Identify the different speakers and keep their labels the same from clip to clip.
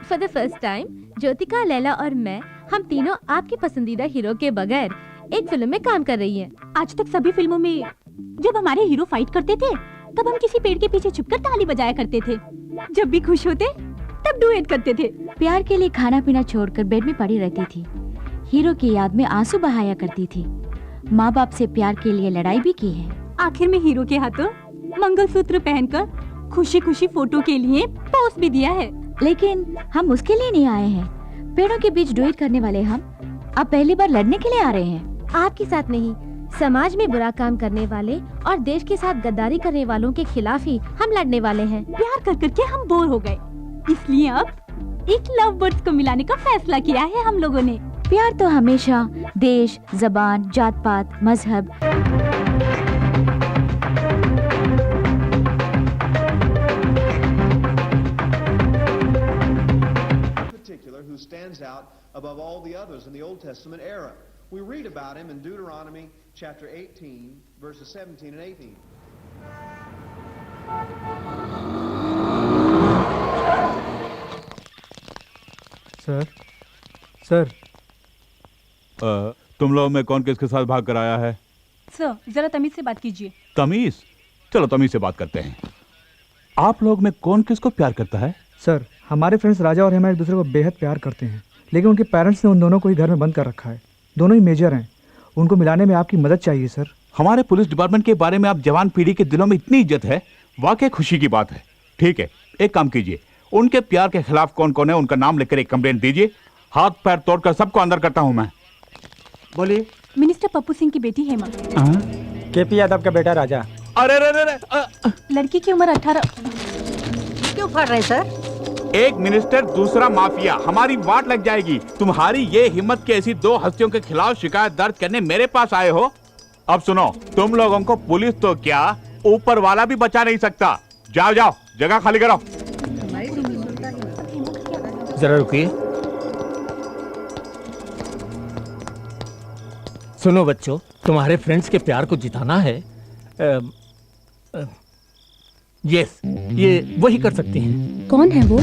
Speaker 1: For the first time Jyothika, Laila और मैं, हम तीनों आपके पसंदीदा हीरो के बगैर एक फिल्म में काम कर रही हैं।
Speaker 2: आज तक सभी फिल्मों में जब हमारे हीरो फाइट करते थे तब हम किसी पेड़ के पीछे छुपकर ताली बजाया करते थे। जब भी खुश होते तब डुएट करते थे।
Speaker 3: प्यार के लिए खाना पीना छोड़कर बेड में पड़ी रहती थी। हीरो की याद में आंसू बहाया करती थी। माँ बाप से प्यार के लिए लड़ाई भी की है।
Speaker 2: आखिर में हीरो के हाथों मंगलसूत्र पहनकर खुशी खुशी फोटो के लिए पोस्ट भी दिया है।
Speaker 3: लेकिन हम उसके लिए नहीं आए हैं। पेड़ों के बीच डुएट करने वाले हम अब पहली बार लड़ने के लिए आ रहे हैं।
Speaker 1: आपके साथ नहीं, समाज में बुरा काम करने वाले और देश के साथ गद्दारी करने वालों के खिलाफ ही हम लड़ने वाले हैं।
Speaker 2: प्यार कर करके हम बोर हो गए, इसलिए अब एक लव बर्ड्स को मिलाने का फैसला किया है हम लोगों ने।
Speaker 3: प्यार तो हमेशा देश, जबान, जात पात, मजहब
Speaker 4: who stands out above all the others in the Old Testament era. We read about him in Deuteronomy chapter 18, verses 17 and 18.
Speaker 5: Sir,
Speaker 6: तुम लोगों में कौन किसके साथ भाग कर आया है?
Speaker 2: सर, जरा तमीज से बात कीजिए।
Speaker 6: तमीज? चलो तमीज से बात करते हैं। आप लोग में कौन किसको प्यार करता है?
Speaker 5: सर, हमारे फ्रेंड्स राजा और हेमा एक दूसरे को बेहद प्यार करते हैं, लेकिन उनके पेरेंट्स ने उन दोनों को ही घर में बंद कर रखा है। दोनों ही मेजर हैं, उनको मिलाने में आपकी मदद चाहिए सर।
Speaker 6: हमारे पुलिस डिपार्टमेंट के बारे में आप जवान पीढ़ी के दिलों में इतनी इज्जत है, वाकई खुशी की बात है। ठीक है, एक काम कीजिए, उनके प्यार के खिलाफ कौन कौन है उनका नाम लेकर एक कंप्लेंट दीजिए। हाथ पैर तोड़कर सबको अंदर करता हूँ मैं।
Speaker 5: बोलिए।
Speaker 2: मिनिस्टर पप्पू सिंह की बेटी हेमा।
Speaker 5: केपी यादव का बेटा राजा।
Speaker 6: अरे
Speaker 2: लड़की की उम्र 18।
Speaker 7: क्यों फाड़ रहे सर?
Speaker 6: एक मिनिस्टर, दूसरा माफिया, हमारी वाट लग जाएगी। तुम्हारी ये हिम्मत की ऐसी दो हस्तियों के खिलाफ शिकायत दर्ज करने मेरे पास आए हो? अब सुनो, तुम लोगों को पुलिस तो क्या, ऊपर वाला भी बचा नहीं सकता। जाओ जाओ, जगह खाली करो।
Speaker 8: जरा रुकिए। सुनो बच्चों, तुम्हारे फ्रेंड्स के प्यार को जिताना है। यस, ये वही कर सकती हैं।
Speaker 2: कौन है वो?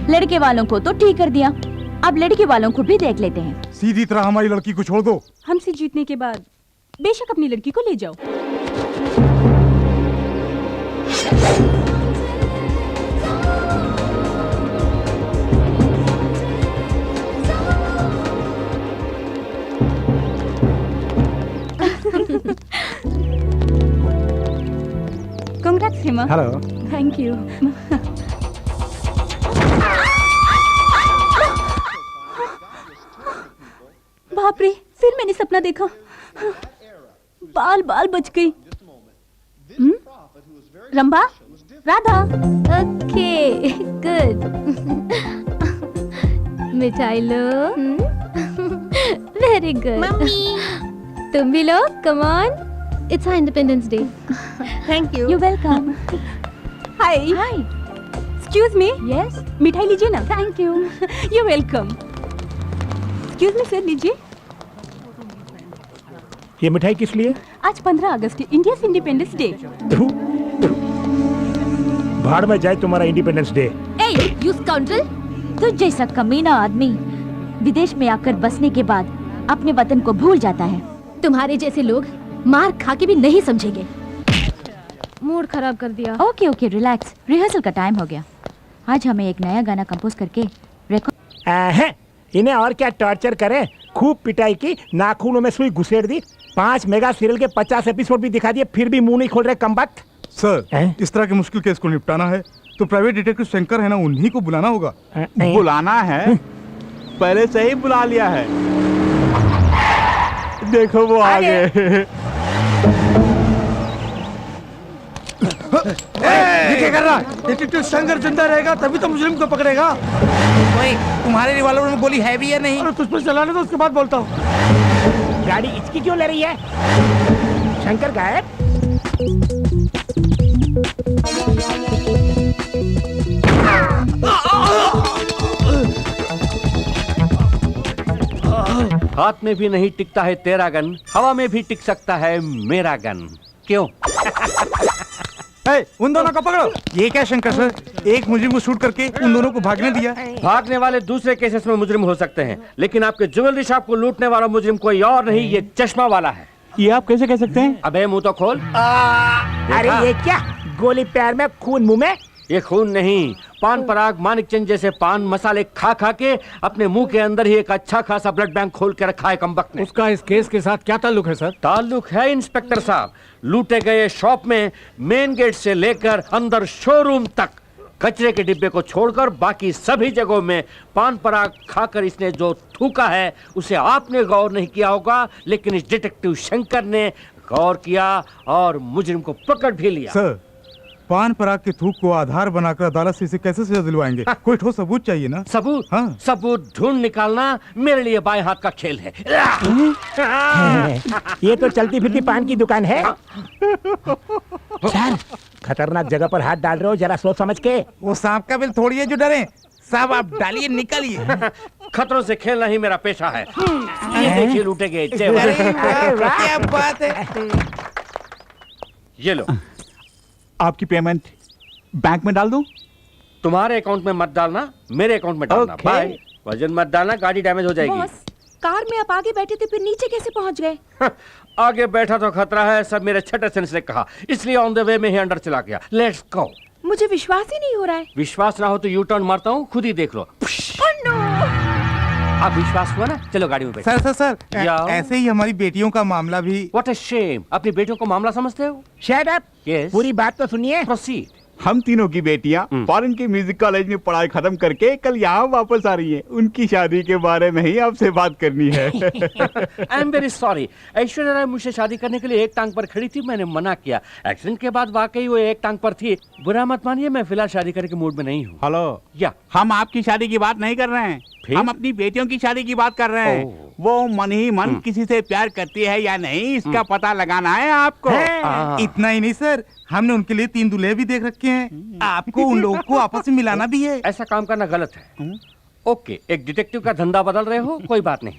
Speaker 3: लड़के वालों को तो ठीक कर दिया, अब लड़की वालों को भी देख लेते हैं।
Speaker 5: सीधी तरह हमारी लड़की को छोड़ दो।
Speaker 2: हमसे जीतने के बाद बेशक अपनी लड़की को ले जाओ। Congrats, Hema.
Speaker 5: Hello.
Speaker 2: Thank you. बाप रे, फिर मैंने सपना देखा। बाल बाल बच गई। रंभा, राधा।
Speaker 1: Okay, good. मिठाई लो। Very good. तुम भी लो, come on. It's Independence Day.
Speaker 7: Thank you.
Speaker 3: You welcome.
Speaker 2: Hi.
Speaker 3: Hi.
Speaker 2: Excuse me.
Speaker 3: Yes.
Speaker 2: मिठाई लीजिए ना।
Speaker 3: Thank you.
Speaker 2: You welcome. Excuse me sir, लीजिए।
Speaker 8: ये मिठाई किस लिए?
Speaker 2: आज 15 अगस्त, इंडिया इंडिपेंडेंस डे।
Speaker 8: भाड़ में जाए तुम्हारा independence day.
Speaker 1: A, you scoundrel!
Speaker 3: तुझ जैसा कमीना आदमी विदेश में आकर बसने के बाद अपने वतन को भूल जाता है।
Speaker 1: तुम्हारे जैसे लोग मार खा के भी नहीं समझेंगे। मूड खराब कर दिया।
Speaker 3: ओके ओके, रिलैक्स, रिहर्सल का टाइम हो गया। आज हमें एक नया गाना कंपोज करके
Speaker 9: इन्हें और क्या टॉर्चर करें। खूब पिटाई की, नाखूनों में सुई घुसेड़ दी, 5 मेगा सीरियल के 50 एपिसोड भी दिखा दिए, फिर भी मुंह नहीं खोल रहे कमबख्त।
Speaker 5: सर, इस तरह के मुश्किल केस को निपटाना है तो प्राइवेट डिटेक्टिव शंकर है ना, उन्हीं को बुलाना होगा।
Speaker 6: बुलाना है? पहले से ही बुला लिया है। देखो वो आ गए।
Speaker 5: ये क्या कर रहा है? डिटेक्टिव शंकर जिंदा रहेगा तभी तो मुजरिम को पकड़ेगा।
Speaker 9: तुम्हारे रिवॉल्वर में गोली है भी या नहीं?
Speaker 5: अरे तुझ पर चलाने तो उसके बाद बोलता हूँ।
Speaker 9: गाड़ी इसकी क्यों ले रही है? शंकर गायब।
Speaker 10: हाथ में भी नहीं टिकता है तेरा गन, हवा में भी टिक सकता है मेरा गन। क्यों?
Speaker 5: उन दोनों को पकड़ो। ये क्या शंकर सर, एक मुजरिम को शूट करके उन दोनों को भागने दिया।
Speaker 10: भागने वाले दूसरे केसेस में मुजरिम हो सकते हैं, लेकिन आपके ज्वेलरी शॉप को लूटने वाला मुजरिम कोई और नहीं, ये चश्मा वाला है।
Speaker 6: ये आप कैसे कह सकते हैं?
Speaker 10: अबे मुंह तो खोल।
Speaker 9: अरे ये क्या, गोली पैर में खून मुंह में?
Speaker 10: ये खून नहीं, पान पराग मानिकचंद जैसे पान मसाले खा खा के अपने मुंह के अंदर ही एक अच्छा खासा ब्लड बैंक खोल के रखा है कमबख्त ने।
Speaker 8: उसका इस केस के साथ क्या ताल्लुक है सर?
Speaker 10: ताल्लुक है इंस्पेक्टर साहब, लूटे गए शॉप में मेन गेट से लेकर अंदर शोरूम तक कचरे के डिब्बे को छोड़कर बाकी सभी जगहों में पान पराग खाकर इसने जो थूका है उसे आपने गौर नहीं किया होगा, लेकिन इस डिटेक्टिव शंकर ने गौर किया और मुजरिम को पकड़ भी लिया।
Speaker 5: सर, पान पराग के थूक को आधार बनाकर अदालत से इसे कैसे सजा दिलवाएंगे? कोई ठोस सबूत चाहिए ना।
Speaker 10: सबूत?
Speaker 5: हाँ।
Speaker 10: सबूत ढूंढ निकालना मेरे लिए बाएं हाथ का खेल है।
Speaker 9: ये तो चलती फिरती पान की दुकान है। सर, खतरनाक जगह पर हाथ डाल रहे हो, जरा सोच समझ के।
Speaker 11: वो सांप का बिल थोड़ी है जो डरे। साहब आप डालिए, निकलिए।
Speaker 10: खतरों से खेलना ही मेरा पेशा है। ये देखिए लूटे गए जेवर।
Speaker 11: क्या बात है।
Speaker 10: ये लो,
Speaker 6: आपकी पेमेंट बैंक में डाल दूं?
Speaker 10: तुम्हारे अकाउंट में मत डालना, मेरे अकाउंट में डालना। बाय। वजन मत डालना, गाड़ी डैमेज हो जाएगी।
Speaker 2: बॉस, कार में आप आगे बैठे थे, फिर नीचे कैसे पहुंच गए?
Speaker 10: आगे बैठा तो खतरा है, सब मेरे छठे सेंस ने कहा, इसलिए ऑन द वे में ही अंदर चला गया। Let's go.
Speaker 2: मुझे विश्वास ही नहीं हो रहा है।
Speaker 10: विश्वास ना हो तो यू टर्न मारता हूँ, खुद ही देख लो। अब विश्वास हुआ ना, चलो गाड़ी में बैठो।
Speaker 11: सर सर सर, ऐसे ही हमारी बेटियों का मामला भी।
Speaker 10: व्हाट अ शेम, अपनी बेटियों को मामला समझते हो?
Speaker 9: Shut up.
Speaker 10: Yes.
Speaker 9: पूरी बात तो सुनिए।
Speaker 10: प्रोसीड।
Speaker 6: हम तीनों की बेटियां फॉरेन के म्यूजिक कॉलेज में पढ़ाई खत्म करके कल यहाँ वापस आ रही हैं। उनकी शादी के बारे में ही आपसे बात करनी है।
Speaker 10: I am very sorry, Aishwarya Rai मुझसे शादी करने के लिए एक टांग पर खड़ी थी, मैंने मना किया। एक्सीडेंट के बाद वाकई वो एक टांग पर थी। बुरा मत मानिए, मैं फिलहाल शादी करने के मूड में नहीं हूँ।
Speaker 6: हेलो,
Speaker 10: या
Speaker 6: हम आपकी शादी की बात नहीं कर रहे हैं, हम अपनी बेटियों की शादी की बात कर रहे हैं। वो मन ही मन किसी से प्यार करती है या नहीं, इसका पता लगाना है आपको।
Speaker 11: इतना ही नहीं सर, हमने उनके लिए 3 दूल्हे भी देख रखे हैं। आपको उन लोगों को आपस में मिलाना भी है।
Speaker 10: ऐसा काम करना गलत है। ओके, एक डिटेक्टिव का धंधा बदल रहे हो, कोई बात नहीं।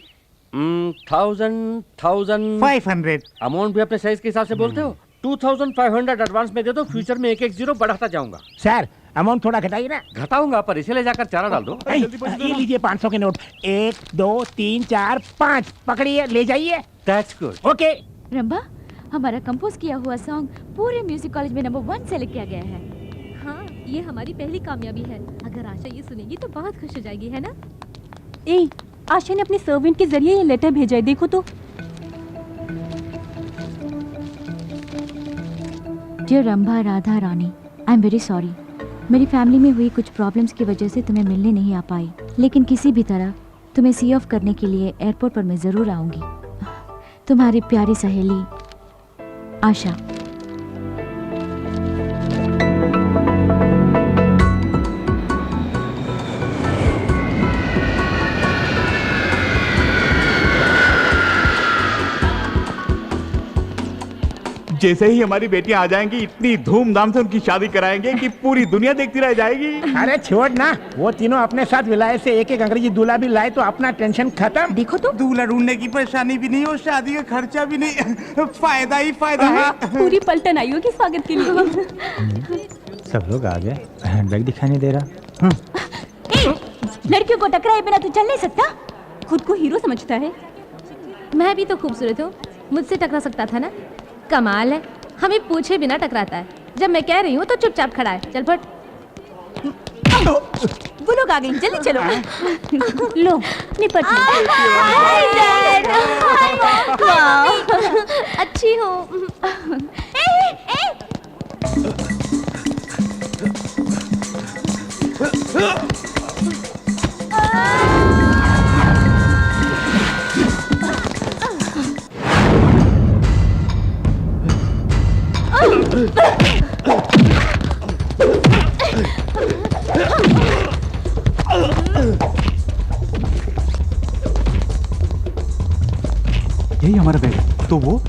Speaker 11: 500
Speaker 10: अमाउंट भी अपने साइज के हिसाब से बोलते हो। 2500 एडवांस में दे दो, फ्यूचर में 1-1 जीरो बढ़ाता जाऊंगा।
Speaker 9: सर, अमाउंट थोड़ा घटाइए ना।
Speaker 10: घटाऊंगा, पर इसे ले जाकर चारा डाल दो।
Speaker 9: ये लीजिए 500 के नोट। 1 2 3 4 5 पकड़िए, ले जाइए।
Speaker 10: That's good.
Speaker 9: ओके।
Speaker 3: रंभा, हमारा कंपोज किया हुआ सॉन्ग पूरे म्यूजिक कॉलेज में नंबर 1 सेलेक्ट किया गया है।
Speaker 1: हाँ, ये हमारी पहली कामयाबी है। अगर आशा ये सुनेगी तो बहुत खुश हो जाएगी, है ना?
Speaker 2: ए, आशा ने अपने सर्वेंट के जरिए ये लेटर भेजा है, देखो तो।
Speaker 3: Dear Rambha Radha Rani, I am very sorry. मेरी फैमिली में हुई कुछ प्रॉब्लम्स की वजह से तुम्हें मिलने नहीं आ पाई, लेकिन किसी भी तरह तुम्हें सी ऑफ करने के लिए एयरपोर्ट पर मैं ज़रूर आऊँगी। तुम्हारी प्यारी सहेली आशा।
Speaker 6: जैसे ही हमारी बेटियां आ जाएंगी, इतनी धूमधाम से उनकी शादी कराएंगे कि पूरी दुनिया देखती रह जाएगी।
Speaker 9: अरे छोड़ ना, वो तीनों अपने साथ विलायत से एक-एक अंग्रेजी दूल्हा भी लाए तो अपना टेंशन खत्म।
Speaker 2: देखो तो,
Speaker 11: दूल्हा ढूंढने की परेशानी भी नहीं और शादी का खर्चा भी नहीं। फायदा ही फायदा है।
Speaker 2: पूरी पलटन आई होगी स्वागत के लिए।
Speaker 12: सब लोग आ गए, हैंडबैग दिखाई नहीं दे रहा।
Speaker 2: लड़कियों को टकराए बिना तू चल नहीं सकता। खुद को हीरो समझता है।
Speaker 1: मैं भी तो खूबसूरत हूँ, मुझसे टकरा सकता था ना। कमाल है, हमें पूछे बिना टकराता है। जब मैं कह रही हूँ तो चुपचाप खड़ा है। चल फट।
Speaker 2: वो लोग आ गए, जल्दी चलो।
Speaker 3: लो निपट लो।
Speaker 1: अच्छी हो।
Speaker 5: यही हमारा बैग है। तो वो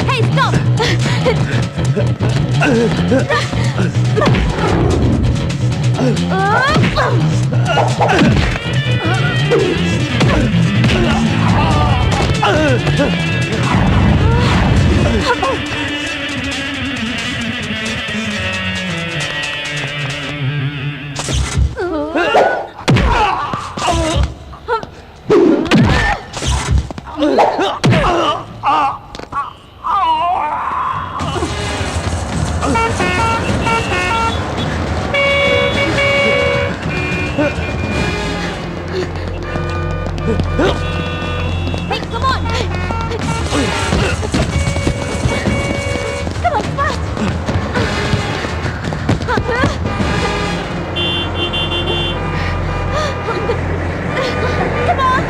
Speaker 1: Hey, stop! Hey, come on! Come on, fast! Come on!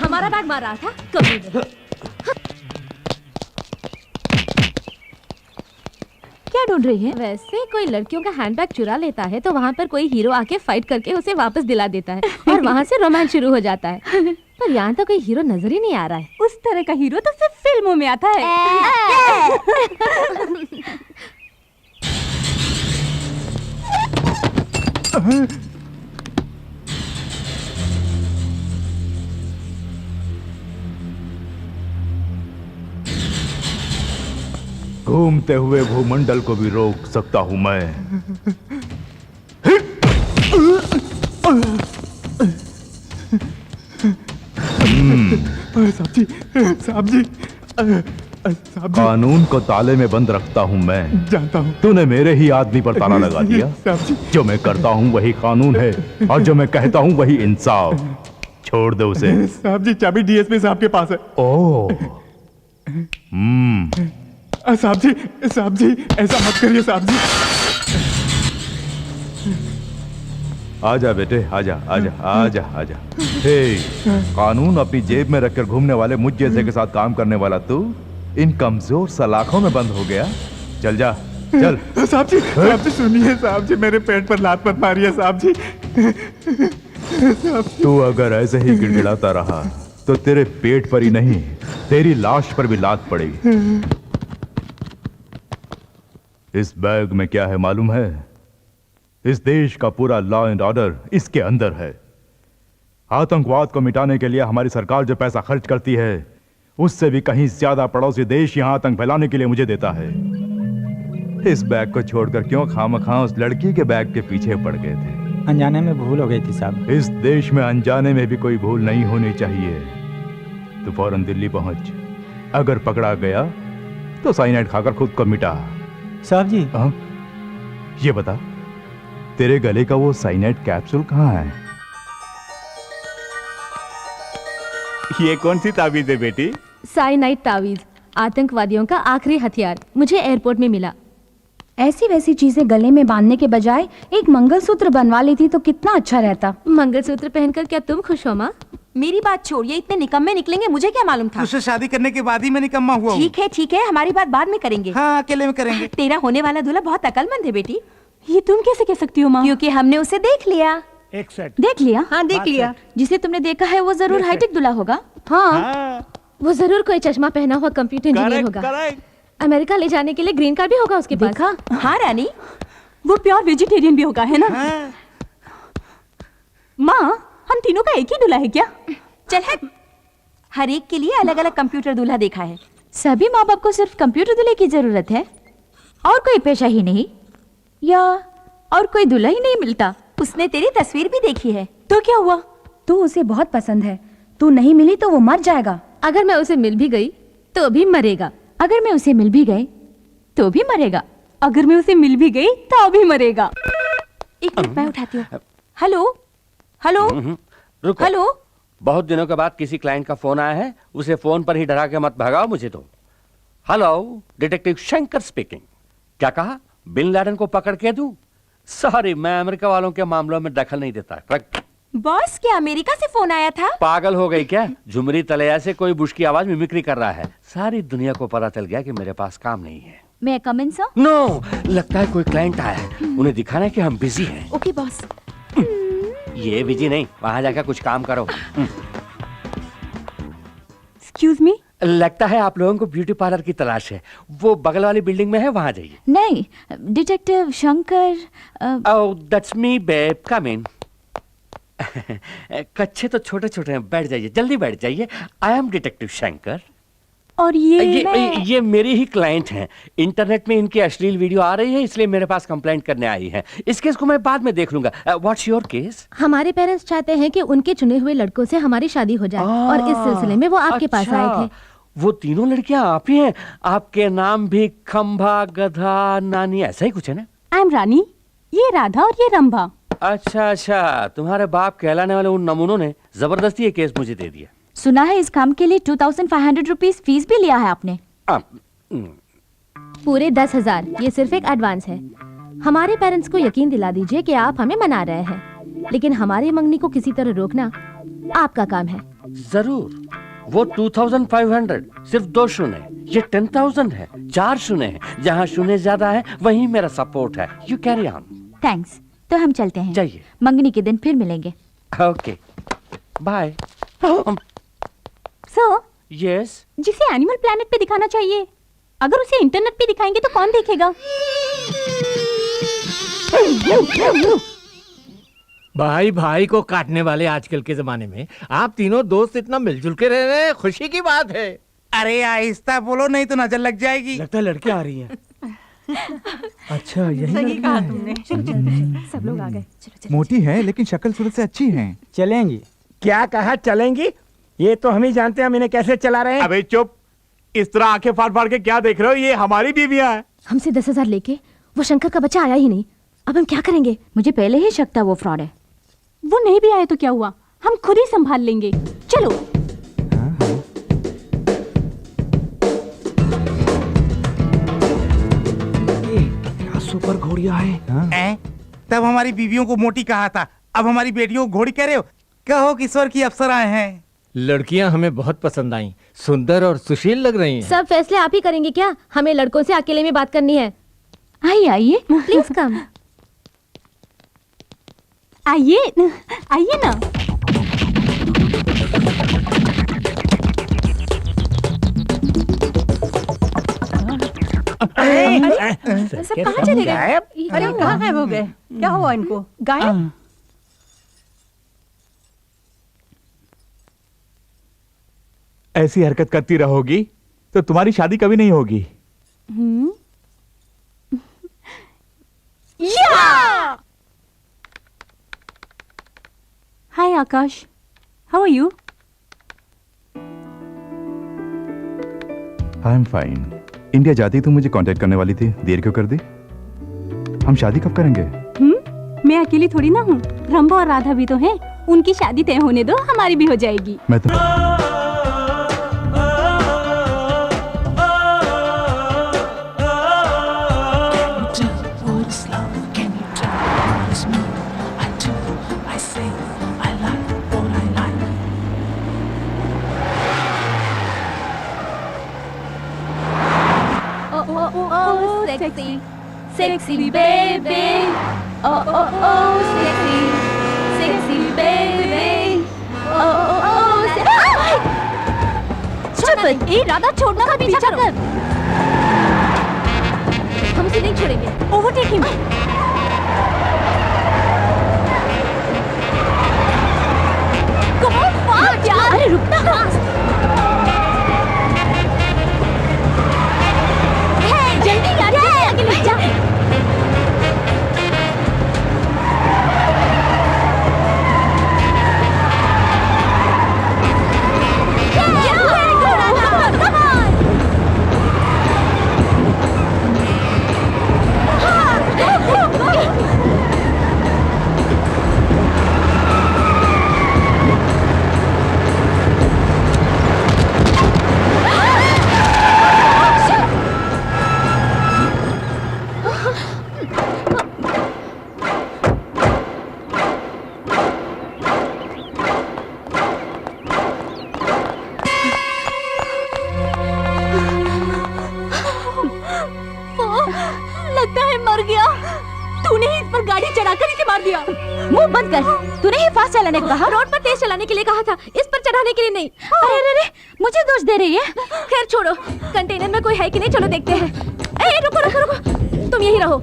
Speaker 1: हमारा बैग मार रहा था कभी नहीं।
Speaker 3: क्या ढूंढ रही है?
Speaker 1: वैसे कोई लड़कियों का हैंडबैग चुरा लेता है तो वहाँ पर कोई हीरो आके फाइट करके उसे वापस दिला देता है और वहाँ से रोमांस शुरू हो जाता है। पर यहाँ तो कोई हीरो नजर ही नहीं आ रहा है।
Speaker 2: उस तरह का हीरो तो सिर्फ फिल्मों में आता है।
Speaker 6: घूमते हुए भूमंडल को भी रोक सकता हूं मैं।
Speaker 5: साहब जी
Speaker 6: कानून को ताले में बंद रखता हूं मैं।
Speaker 5: जानता हूँ।
Speaker 6: तूने मेरे ही आदमी पर ताला लगा दिया।
Speaker 5: साहब जी
Speaker 6: जो मैं करता हूं वही कानून है और जो मैं कहता हूं वही इंसाफ। छोड़ दे उसे।
Speaker 5: साहब जी चाबी डीएसपी साहब के पास है।
Speaker 6: ओह
Speaker 5: साहब जी ऐसा मत करिए साहब जी।
Speaker 6: आजा बेटे आजा आजा आजा आजा। हे कानून अपनी जेब में रखकर घूमने वाले मुझ जैसे के साथ काम करने वाला तू इन कमजोर सलाखों में बंद हो गया। चल जा चल।
Speaker 5: साहब जी सुनिए साहब जी मेरे पेट पर लात मत मारिए साहब जी।
Speaker 6: तू अगर ऐसे ही गिड़गिड़ाता रहा तो तेरे पेट पर ही नहीं तेरी लाश पर भी लात पड़ेगी। इस बैग में क्या है मालूम है? इस देश का पूरा लॉ एंड ऑर्डर इसके अंदर है। आतंकवाद को मिटाने के लिए हमारी सरकार जो पैसा खर्च करती है उससे भी कहीं ज्यादा पड़ोसी देश यहां आतंक फैलाने के लिए मुझे देता है। इस बैग को छोड़कर क्यों खामखा उस लड़की के बैग के पीछे पड़ गए थे?
Speaker 12: अनजाने में भूल हो गई थी साहब।
Speaker 6: इस देश में अनजाने में भी कोई भूल नहीं होनी चाहिए। तो फौरन दिल्ली पहुंच। अगर पकड़ा गया तो साइनाइड खाकर खुद को मिटा।
Speaker 12: साहब जी
Speaker 6: ये बता तेरे गले का वो साइनाइड कैप्सूल कहाँ है? ये कौन सी ताबीज है बेटी?
Speaker 1: साइनाइड तावीज, आतंकवादियों का आखिरी हथियार। मुझे एयरपोर्ट में मिला।
Speaker 3: ऐसी वैसी चीजें गले में बांधने के बजाय एक मंगलसूत्र बनवा लेती तो कितना अच्छा रहता।
Speaker 1: मंगलसूत्र पहनकर क्या तुम खुश हो माँ?
Speaker 2: मेरी बात छोड़िए, इतने निकम्मे निकलेंगे मुझे क्या मालूम था।
Speaker 11: उससे शादी करने के बाद ही मैं निकम्मा हुआ हूँ।
Speaker 2: ठीक है, हमारी बात बाद में करेंगे।
Speaker 11: हाँ, अकेले में करेंगे।
Speaker 2: तेरा होने वाला दूल्हा बहुत अकलमंद है बेटी। ये तुम कैसे कह सकती हो माँ? क्योंकि हमने उसे देख लिया।
Speaker 9: एक सेट
Speaker 3: देख लिया?
Speaker 7: हाँ देख लिया।
Speaker 3: जिसे तुमने देखा है वो जरूर हाईटेक दूल्हा होगा।
Speaker 1: हाँ, वो जरूर कोई चश्मा पहना हुआ कंप्यूटर इंजीनियर होगा। अमेरिका ले जाने के लिए ग्रीन कार्ड भी होगा उसके पास।
Speaker 3: देखा?
Speaker 2: हाँ रानी, वो प्योर वेजिटेरियन भी होगा, है ना? माँ, हम तीनों का एक ही दूल्हा है क्या? चल हट, हर एक के लिए अलग अलग कंप्यूटर दूल्हा देखा है।
Speaker 3: सभी माँ बाप को सिर्फ कंप्यूटर दूल्हे की जरूरत है और कोई पेशा ही नहीं, या और कोई दूल्हा ही नहीं मिलता।
Speaker 2: उसने तेरी तस्वीर भी देखी है, तो क्या हुआ?
Speaker 3: तू उसे बहुत पसंद है, तू नहीं मिली तो वो मर जाएगा।
Speaker 1: अगर मैं उसे मिल भी गई तो भी मरेगा।
Speaker 3: अगर मैं उसे मिल भी गई तो भी मरेगा।
Speaker 2: अगर मैं उसे मिल भी गई तो भी मरेगा। एक मिनट, मैं उठाती हूँ। हेलो हेलो
Speaker 10: रुको।
Speaker 2: हेलो,
Speaker 10: बहुत दिनों के बाद किसी क्लाइंट का फोन आया है, उसे फोन पर ही डरा के मत भगाओ मुझे तो। Hello, detective Shankar speaking. क्या कहा? बिन लादेन को पकड़ के दूं? सॉरी, मैं अमेरिका वालों के मामलों में दखल नहीं देता।
Speaker 2: बॉस, क्या अमेरिका से फोन आया था?
Speaker 10: पागल हो गई क्या? झुमरी तलैया से कोई बुश की आवाज मिमिक्री कर रहा है। सारी दुनिया को पता चल गया कि मेरे पास काम नहीं है।
Speaker 3: मैं कम इन सर?
Speaker 10: नो, लगता है कोई क्लाइंट आया है, उन्हें दिखाना है कि हम बिजी हैं।
Speaker 2: Okay boss.
Speaker 10: ये बिजी नहीं, वहां जाकर कुछ काम करो।
Speaker 2: एक्सक्यूज मी,
Speaker 10: लगता है आप लोगों को ब्यूटी पार्लर की तलाश है। वो बगल वाली बिल्डिंग में है, वहां जाइए।
Speaker 3: नहीं, detective Shankar.
Speaker 10: Oh, that's me babe, come in. कच्चे तो छोटे छोटे हैं, बैठ जाइए, जल्दी बैठ जाइए। I am detective Shankar.
Speaker 2: और
Speaker 10: ये मेरी ही क्लाइंट हैं। इंटरनेट में इनकी अश्लील वीडियो आ रही है, इसलिए मेरे पास कंप्लेंट करने आई है। इस केस को मैं बाद में देख लूंगा। What's your case?
Speaker 1: हमारे पेरेंट्स चाहते हैं कि उनके चुने हुए लड़कों से हमारी शादी हो जाए और इस सिलसिले में वो आपके पास आए थे।
Speaker 10: वो तीनों लड़कियां आप ही हैं? आपके नाम भी खंभा, गधा, नानी, ऐसा ही कुछ है ना?
Speaker 2: आई एम रानी, ये राधा और ये रंभा।
Speaker 10: अच्छा, तुम्हारे बाप कहलाने वाले उन नमूनों ने जबरदस्ती ये केस मुझे दे दिया।
Speaker 3: सुना है इस काम के लिए 2500 रुपीज फीस भी लिया है आपने।
Speaker 1: पूरे 10,000। ये सिर्फ एक एडवांस है। हमारे पेरेंट्स को यकीन दिला दीजिए कि आप हमें मना रहे हैं, लेकिन हमारी मंगनी को किसी तरह रोकना आपका काम है।
Speaker 10: जरूर। वो 2500 सिर्फ 2 शून्य, ये 10,000 है, 4 शून्य है। जहाँ शून्य ज्यादा है वहीं मेरा सपोर्ट है। You carry on.
Speaker 3: थैंक्स। तो हम चलते हैं।
Speaker 10: जाइए।
Speaker 3: मंगनी के दिन फिर मिलेंगे।
Speaker 10: Okay, bye.
Speaker 2: Sir,
Speaker 10: yes.
Speaker 2: जिसे एनिमल प्लैनेट पे दिखाना चाहिए, अगर उसे इंटरनेट पे दिखाएंगे तो कौन देखेगा?
Speaker 8: भाई भाई को काटने वाले आजकल के जमाने में आप तीनों दोस्त इतना मिलजुल के रह रहे हैं, खुशी की बात है।
Speaker 11: अरे आहिस्ता बोलो, नहीं तो नजर लग जाएगी।
Speaker 8: लगता है लड़की आ रही है।
Speaker 5: अच्छा, यही
Speaker 7: सही कहा
Speaker 5: लड़की
Speaker 7: तुमने।
Speaker 2: सब लोग आ गए।
Speaker 5: है। मोटी है लेकिन शक्ल सूरत से अच्छी है।
Speaker 12: चलेंगी?
Speaker 9: क्या कहा चलेंगी? ये तो हम ही जानते हैं हम इन्हें कैसे चला रहे हैं।
Speaker 6: अबे चुप, इस तरह आंखें फाड़ फाड़ के क्या देख रहे हो? ये हमारी बीवियां हैं।
Speaker 1: हमसे 10,000 लेके वो शंकर का बच्चा आया ही नहीं। अब हम क्या करेंगे?
Speaker 3: मुझे पहले ही शक था वो फ्रॉड है।
Speaker 2: वो नहीं भी आए तो क्या हुआ, हम खुद ही संभाल लेंगे। चलो।
Speaker 5: क्या सुपर घोड़िया है।
Speaker 11: तब हमारी बीवियों को मोटी कहा था, अब हमारी बेटियों को घोड़ी कह रहे हो? कहो कि स्वर की अप्सराएं हैं।
Speaker 8: लड़कियां हमें बहुत पसंद आईं, सुंदर और सुशील लग रही हैं।
Speaker 1: सब फैसले आप ही करेंगे क्या? हमें लड़कों से अकेले में बात करनी है।
Speaker 3: आइए आइए,
Speaker 1: प्लीज कम।
Speaker 2: आइए आइए ना।
Speaker 9: सब
Speaker 2: कहाँ चले गए?
Speaker 7: अरे कहाँ गायब हो गए? क्या हुआ इनको?
Speaker 2: गायब?
Speaker 6: ऐसी हरकत करती रहोगी तो तुम्हारी शादी कभी नहीं होगी।
Speaker 2: Hi Akash, how are you?
Speaker 13: I am fine. India जाती तो मुझे कांटेक्ट करने वाली थी, देर क्यों कर दी? हम शादी कब करेंगे?
Speaker 2: मैं अकेली थोड़ी ना हूँ, रंभा और राधा भी तो हैं। उनकी शादी तय होने दो, हमारी भी हो जाएगी।
Speaker 13: मैं तो
Speaker 3: sexy, sexy baby. Oh oh oh, sexy, sexy baby. Oh oh oh, stupid.
Speaker 2: ए राधा छोड़ना मत, पीछा करो।
Speaker 1: हम उसे नहीं छोड़ेंगे।
Speaker 2: Overtake him. Come on, fast यार।
Speaker 3: अरे रुकना।
Speaker 2: जल्दी यार, आगे ले जा।
Speaker 3: मुंह बंद कर। तूने ही फास्ट चलाने को कहा।
Speaker 1: रोड पर तेज चलाने के लिए कहा था, इस पर चढ़ाने के लिए नहीं।
Speaker 3: अरे अरे अरे, मुझे दोष दे रही है।
Speaker 1: खैर छोड़ो, कंटेनर में कोई है कि नहीं, चलो देखते हैं। ए रुको रुको रुको, तुम यही रहो।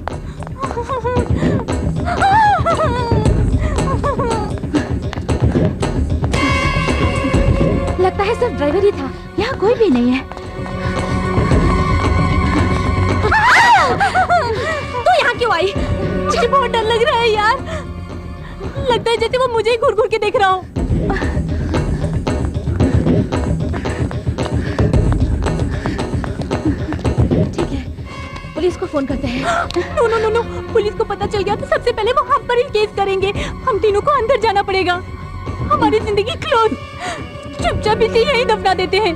Speaker 1: लगता है सिर्फ ड्राइवर ही था,
Speaker 3: यहाँ कोई भी नहीं है।
Speaker 1: तू यहाँ क्यों आई?
Speaker 2: मुझे बहुत डर लग रहा है यार, लगता है जैसे वो मुझे ही घूर घूर के देख रहा हो।
Speaker 1: ठीक है, पुलिस को फोन करते हैं।
Speaker 2: No no no no, police को पता चल गया तो सबसे पहले वो हम पर ही केस करेंगे। हम तीनों को अंदर जाना पड़ेगा, हमारी जिंदगी क्लोज। चुपचाप इसे यहीं दफना देते हैं।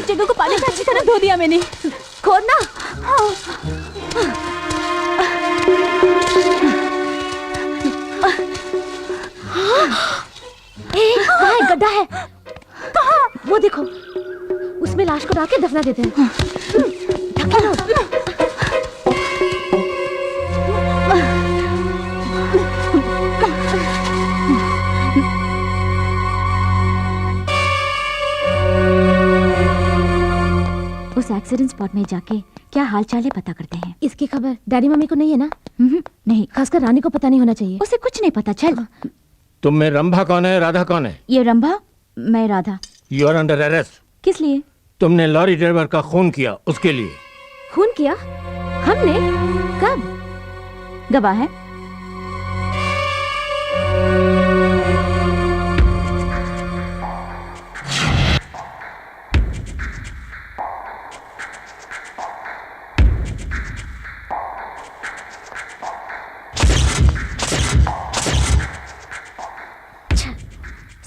Speaker 2: जगह को पानी से अच्छी तरह धो दिया मैंने।
Speaker 1: खोदना। कहाँ गड्ढा है?
Speaker 2: कहाँ?
Speaker 1: वो देखो, उसमें लाश को डाल के दफना देते हैं। ढक्कन लो।
Speaker 3: उस एक्सीडेंट स्पॉट में जाके क्या हाल चाल है पता करते हैं।
Speaker 1: इसकी खबर डैडी मम्मी को नहीं है ना?
Speaker 3: नहीं,
Speaker 1: खासकर रानी को पता नहीं होना चाहिए।
Speaker 3: उसे कुछ नहीं पता। चल।
Speaker 8: तुम में रंभा कौन है, राधा कौन है?
Speaker 3: ये रंभा, मैं Radha.
Speaker 8: You are under arrest.
Speaker 3: किस लिए?
Speaker 8: तुमने लॉरी ड्राइवर का खून किया, उसके लिए।
Speaker 1: खून किया? हमने? कब?
Speaker 3: गवाह है।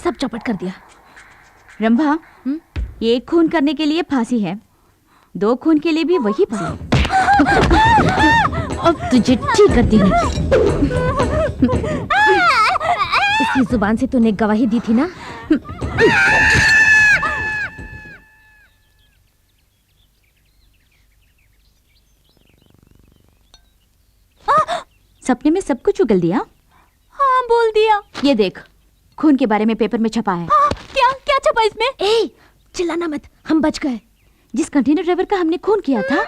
Speaker 1: सब चौपट कर दिया।
Speaker 3: रंभा, एक खून करने के लिए फांसी है, 2 खून के लिए भी वही फांसी। अब तुझे ठीक करती हूँ।
Speaker 1: इसकी जुबान से तूने गवाही दी थी ना?
Speaker 3: सपने में सब कुछ उगल दिया।
Speaker 2: हाँ, बोल दिया।
Speaker 3: ये देख, खून के बारे में पेपर में छपा है।
Speaker 2: क्या क्या छपा इसमें?
Speaker 1: ए, चिल्लाना मत, हम बच गए।
Speaker 3: जिस कंटेनर ड्राइवर का हमने खून किया था,